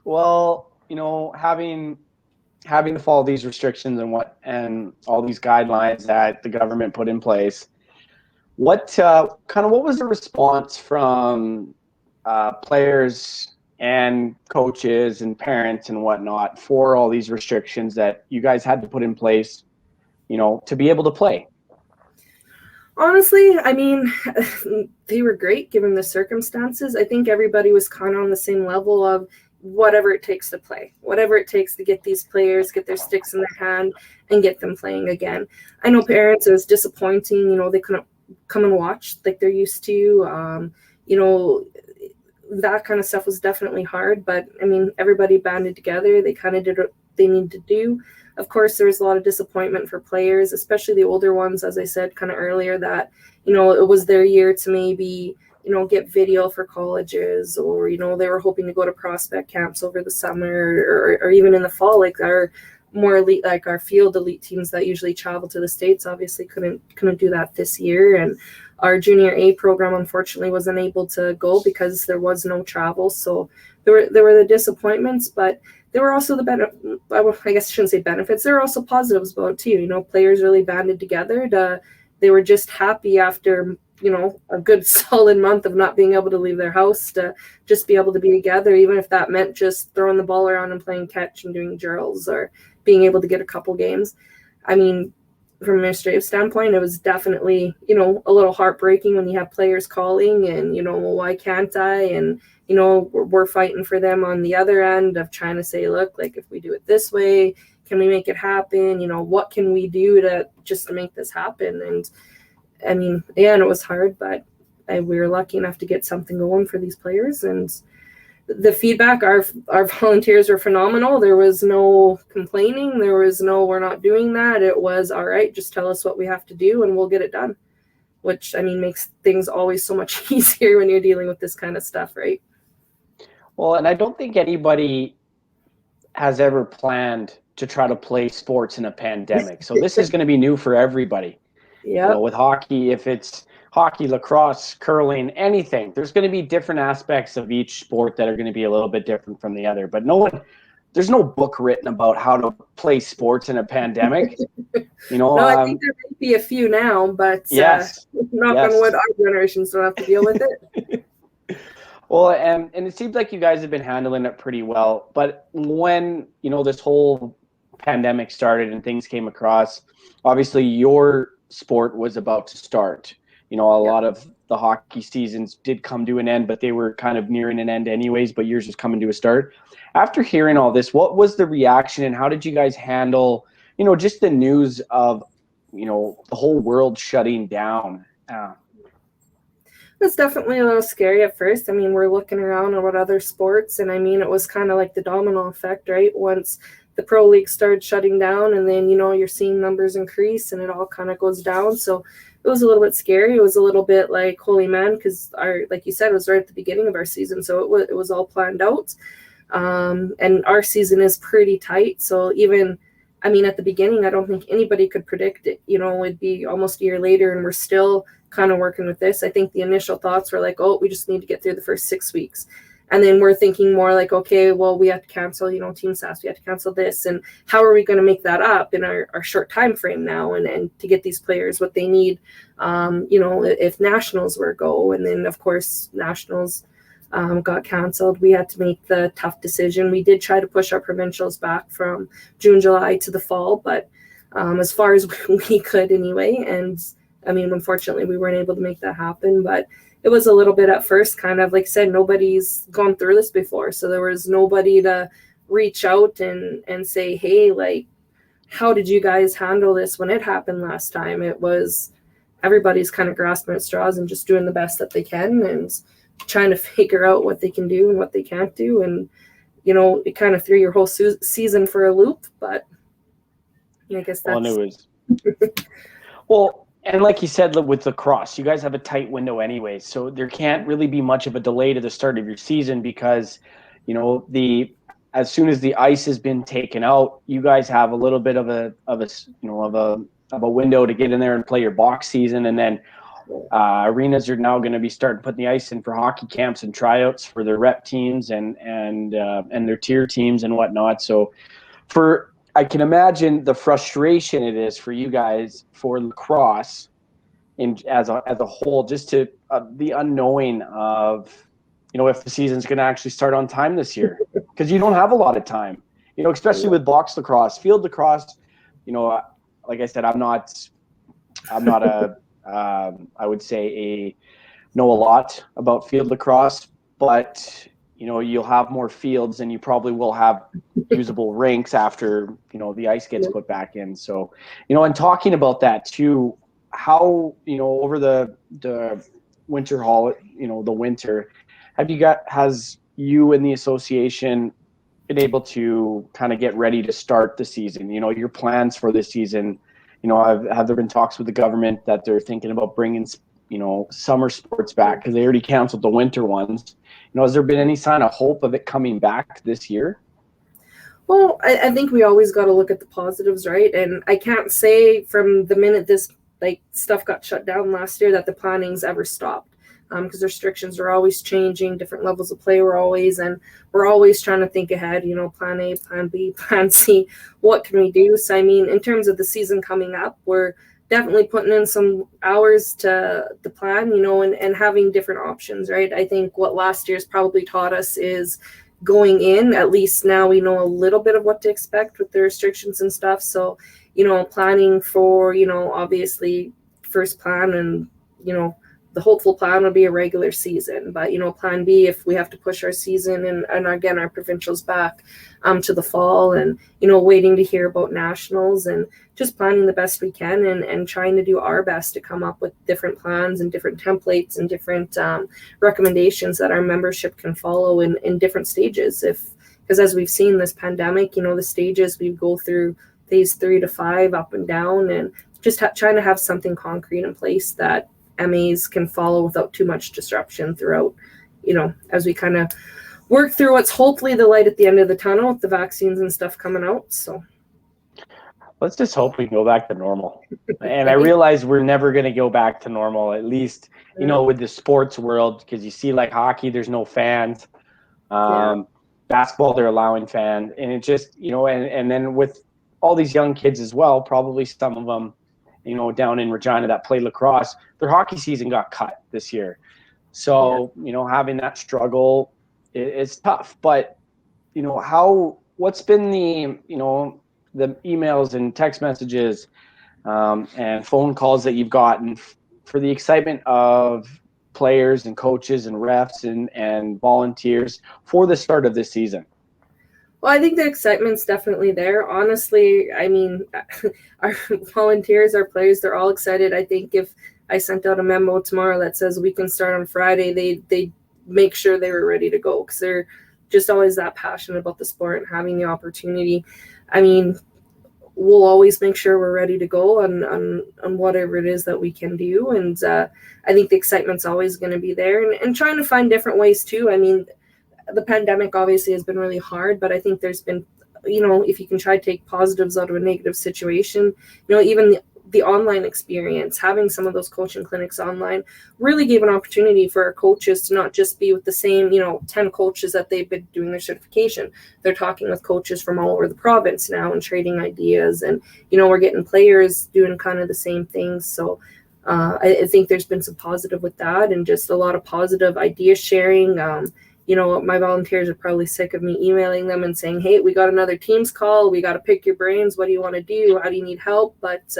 Well, you know, having to follow these restrictions and all these guidelines that the government put in place, what was the response from players and coaches and parents and whatnot for all these restrictions that you guys had to put in place, you know, to be able to play? Honestly, I mean, they were great given the circumstances. I think everybody was kind of on the same level of whatever it takes to play, whatever it takes to get these players, get their sticks in their hand and get them playing again. I know parents, it was disappointing, you know, they couldn't come and watch like they're used to, you know, that kind of stuff was definitely hard, but I mean, everybody banded together. They kind of did what they needed to do. Of course, there was a lot of disappointment for players, especially the older ones, as I said kind of earlier, that, you know, it was their year to maybe, you know, get video for colleges, or, you know, they were hoping to go to prospect camps over the summer, or even in the fall. Like our more elite, like our field elite teams that usually travel to the States, obviously couldn't do that this year. And our junior A program unfortunately wasn't able to go because there was no travel. So there were the disappointments, but there were also I guess I shouldn't say benefits. There were also positives about it too. You know, players really banded together. They were just happy after, you know, a good solid month of not being able to leave their house to just be able to be together, even if that meant just throwing the ball around and playing catch and doing drills, or being able to get a couple games. I mean, from an administrative standpoint, it was definitely, you know, a little heartbreaking when you have players calling and, you know, well, why can't I? And, you know, we're fighting for them on the other end of trying to say, look, like if we do it this way, can we make it happen? You know, what can we do to make this happen? And I mean, yeah, and it was hard, but we were lucky enough to get something going for these players. And the feedback, our volunteers were phenomenal. There was no complaining. There was no, we're not doing that. It was, all right, just tell us what we have to do and we'll get it done, which, I mean, makes things always so much easier when you're dealing with this kind of stuff, right? Well, and I don't think anybody has ever planned to try to play sports in a pandemic. So this is going to be new for everybody. Yeah. You know, with hockey, if it's hockey, lacrosse, curling, anything, there's going to be different aspects of each sport that are going to be a little bit different from the other. But there's no book written about how to play sports in a pandemic. You know, no, I think there might be a few now, but yes, knock on wood, our generations don't have to deal with it. Well, and it seems like you guys have been handling it pretty well. But when, you know, this whole pandemic started and things came across, obviously your sport was about to start. You know, a lot of the hockey seasons did come to an end, but they were kind of nearing an end anyways, but yours was coming to a start. After hearing all this, what was the reaction and how did you guys handle, you know, just the news of, you know, the whole world shutting down? It was definitely a little scary at first. I mean, we're looking around at what other sports, and I mean, it was kind of like the domino effect, right? Once the pro league started shutting down, and then, you know, you're seeing numbers increase and it all kind of goes down. So it was a little bit scary. It was a little bit like, holy man, because like you said, it was right at the beginning of our season. So it was all planned out. And our season is pretty tight. So even, I mean, at the beginning, I don't think anybody could predict it. You know, it'd be almost a year later and we're still kind of working with this. I think the initial thoughts were like, oh, we just need to get through the first 6 weeks. And then we're thinking more like, okay, well, we have to cancel, Team Sask, we have to cancel this. And how are we going to make that up in our short time frame now and to get these players what they need, if nationals were a go. And then, of course, nationals got canceled. We had to make the tough decision. We did try to push our provincials back from June, July to the fall, but as far as we could anyway. And I mean, unfortunately, we weren't able to make that happen, but it was a little bit at first, kind of like I said, nobody's gone through this before. So there was nobody to reach out and say, hey, like, how did you guys handle this when it happened last time? It was everybody's kind of grasping at straws and just doing the best that they can and trying to figure out what they can do and what they can't do. And, it kind of threw your whole season for a loop, but I guess that's... Well, it was... well, and like you said, with lacrosse, you guys have a tight window anyway, so there can't really be much of a delay to the start of your season because, as soon as the ice has been taken out, you guys have a little bit of a window to get in there and play your box season, and then arenas are now going to be starting putting the ice in for hockey camps and tryouts for their rep teams and their tier teams and whatnot. So, I can imagine the frustration it is for you guys for lacrosse as a whole, just to the unknowing of, if the season's going to actually start on time this year, because you don't have a lot of time, especially with box lacrosse, field lacrosse. Like I said, I'm not I would say know a lot about field lacrosse, but you'll have more fields and you probably will have usable rinks after, the ice gets put back in. So, and talking about that too, how, over the winter the winter, has you and the association been able to kind of get ready to start the season? Your plans for this season, have there been talks with the government that they're thinking about bringing, summer sports back because they already canceled the winter ones? Has there been any sign of hope of it coming back this year? Well, I think we always got to look at the positives, right? And I can't say from the minute this stuff got shut down last year that the planning's ever stopped, because restrictions are always changing, different levels of play we're always trying to think ahead, plan A, plan B, plan C, what can we do? So, I mean, in terms of the season coming up, we're definitely putting in some hours to the plan, and having different options, right? I think what last year's probably taught us is going in, at least now we know a little bit of what to expect with the restrictions and stuff. So, planning for, obviously first plan and, the hopeful plan would be a regular season, but plan B, if we have to push our season and again our provincials back to the fall, and waiting to hear about nationals, and just planning the best we can and trying to do our best to come up with different plans and different templates and different recommendations that our membership can follow in different stages. Because as we've seen this pandemic, the stages we go through, phase 3 to 5, up and down, and just trying to have something concrete in place that MAs can follow without too much disruption throughout, as we kind of work through what's hopefully the light at the end of the tunnel with the vaccines and stuff coming out. So let's just hope we can go back to normal. And I realize we're never going to go back to normal, at least, with the sports world, because you see like hockey, there's no fans. Basketball, they're allowing fans. And it just, and then with all these young kids as well, probably some of them, down in Regina that play lacrosse, their hockey season got cut this year. So, having that struggle is tough. But, what's been the emails and text messages and phone calls that you've gotten for the excitement of players and coaches and refs and volunteers for the start of this season? Well, I think the excitement's definitely there. Honestly, I mean, our volunteers, our players, they're all excited. I think if I sent out a memo tomorrow that says we can start on Friday, they make sure they were ready to go, because they're just always that passionate about the sport and having the opportunity. I mean, we'll always make sure we're ready to go on whatever it is that we can do. And I think the excitement's always going to be there, and trying to find different ways too. I mean, the pandemic obviously has been really hard, but I think there's been, if you can try to take positives out of a negative situation, even the online experience, having some of those coaching clinics online really gave an opportunity for our coaches to not just be with the same, 10 coaches that they've been doing their certification. They're talking with coaches from all over the province now and trading ideas. And, we're getting players doing kind of the same things. So I think there's been some positive with that and just a lot of positive idea sharing. My volunteers are probably sick of me emailing them and saying, hey, we got another Teams call. We got to pick your brains. What do you want to do? How do you need help? But,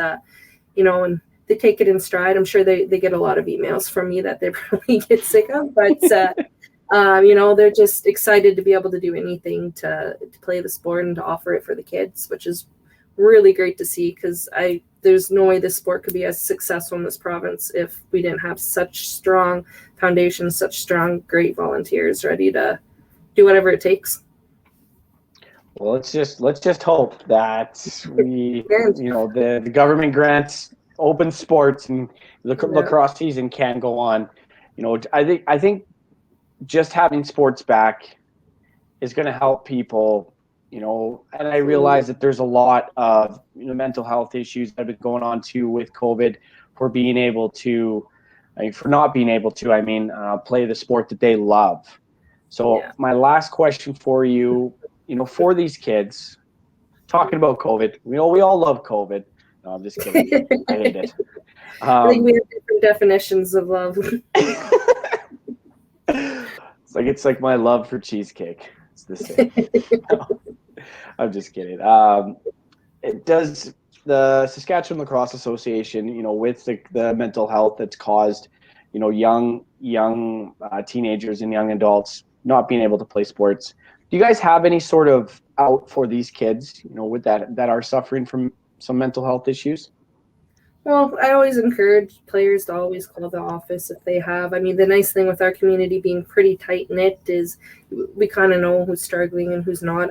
and they take it in stride. I'm sure they get a lot of emails from me that they probably get sick of. But, they're just excited to be able to do anything to play the sport and to offer it for the kids, which is really great to see because there's no way this sport could be as successful in this province if we didn't have such strong foundations, such strong, great volunteers ready to do whatever it takes. Well, let's just hope that we, the government grants open sports and the lacrosse season can go on. I think just having sports back is going to help people. And I realize that there's a lot of mental health issues that have been going on too with COVID for not being able to, play the sport that they love. So my last question for you, for these kids, talking about COVID, we all love COVID. No, I'm just kidding. I hate it. I think we have different definitions of love. It's like my love for cheesecake. It's the same. I'm just kidding. Does the Saskatchewan Lacrosse Association, with the mental health that's caused, young teenagers and young adults not being able to play sports, do you guys have any sort of out for these kids, with that are suffering from some mental health issues? Well, I always encourage players to always call the office if they have. The nice thing with our community being pretty tight-knit is we kind of know who's struggling and who's not.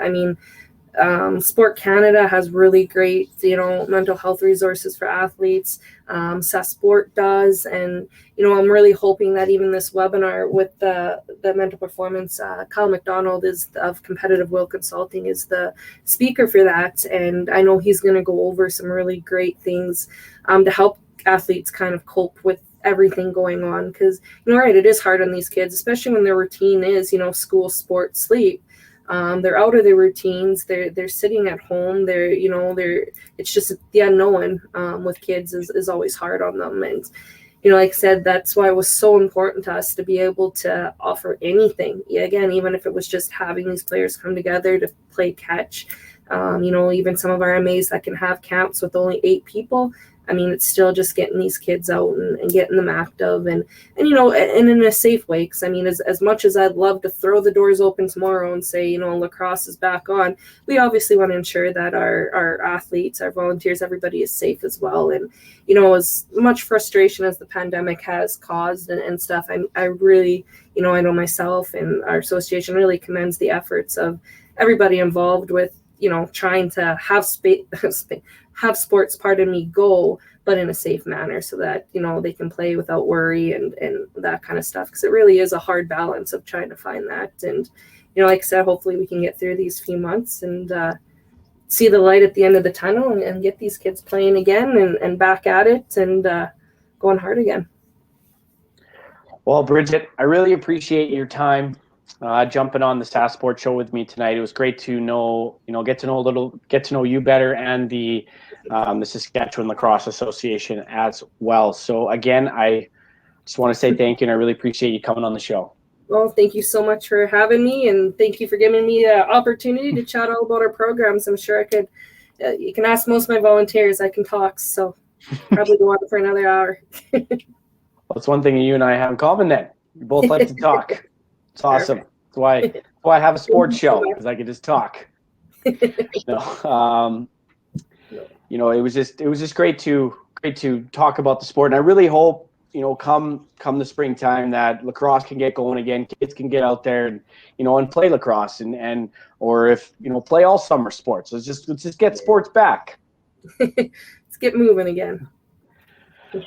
Sport Canada has really great, mental health resources for athletes. Sask Sport does. And, I'm really hoping that even this webinar with the mental performance, Kyle McDonald of Competitive Will Consulting is the speaker for that. And I know he's going to go over some really great things to help athletes kind of cope with everything going on. Because, it is hard on these kids, especially when their routine is, school, sport, sleep. They're out of their routines. They're sitting at home. It's just the unknown with kids is always hard on them. And, like I said, that's why it was so important to us to be able to offer anything. Again, even if it was just having these players come together to play catch, even some of our MAs that can have camps with only 8 people. It's still just getting these kids out and getting them active and in a safe way. Because as much as I'd love to throw the doors open tomorrow and say, lacrosse is back on, we obviously want to ensure that our athletes, our volunteers, everybody is safe as well. And, as much frustration as the pandemic has caused and stuff, I really, I know myself and our association really commends the efforts of everybody involved with, trying to have have sports, go, but in a safe manner so that, they can play without worry and that kind of stuff. Because it really is a hard balance of trying to find that. And, like I said, hopefully we can get through these few months and see the light at the end of the tunnel and get these kids playing again and back at it and going hard again. Well, Bridget, I really appreciate your time jumping on the Sask Sports Show with me tonight. It was great to get to know you better and the Saskatchewan Lacrosse Association as well. So again, I just want to say thank you, and I really appreciate you coming on the show. Well, thank you so much for having me, and thank you for giving me the opportunity to chat all about our programs. I'm sure I could. You can ask most of my volunteers. I can talk, so probably go on for another hour. Well, it's one thing you and I have in common then. We both like to talk. It's awesome. That's why I have a sports show, because I can just talk. It was just great to talk about the sport, and I really hope come the springtime that lacrosse can get going again. Kids can get out there and play lacrosse and or if play all summer sports. Let's just get sports back. Let's get moving again.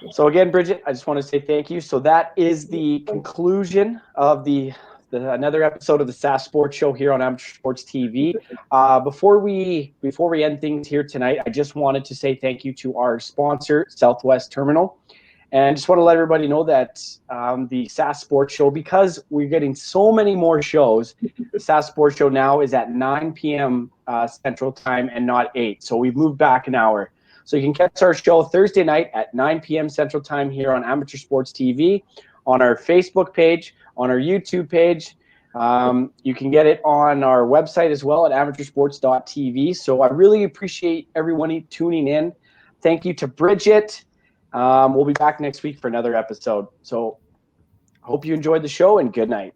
So again, Bridget, I just want to say thank you. So that is the conclusion of the another episode of the Sask Sports Show here on Amateur Sports TV. Before we end things here tonight, I just wanted to say thank you to our sponsor, Southwest Terminal. And just want to let everybody know that the Sask Sports Show, because we're getting so many more shows, the Sask Sports Show now is at 9 p.m. Central Time and not 8. So we've moved back an hour. So you can catch our show Thursday night at 9 p.m. Central Time here on Amateur Sports TV, on our Facebook page, on our YouTube page. You can get it on our website as well at amateursports.tv. So I really appreciate everyone tuning in. Thank you to Bridget. We'll be back next week for another episode. So hope you enjoyed the show, and good night.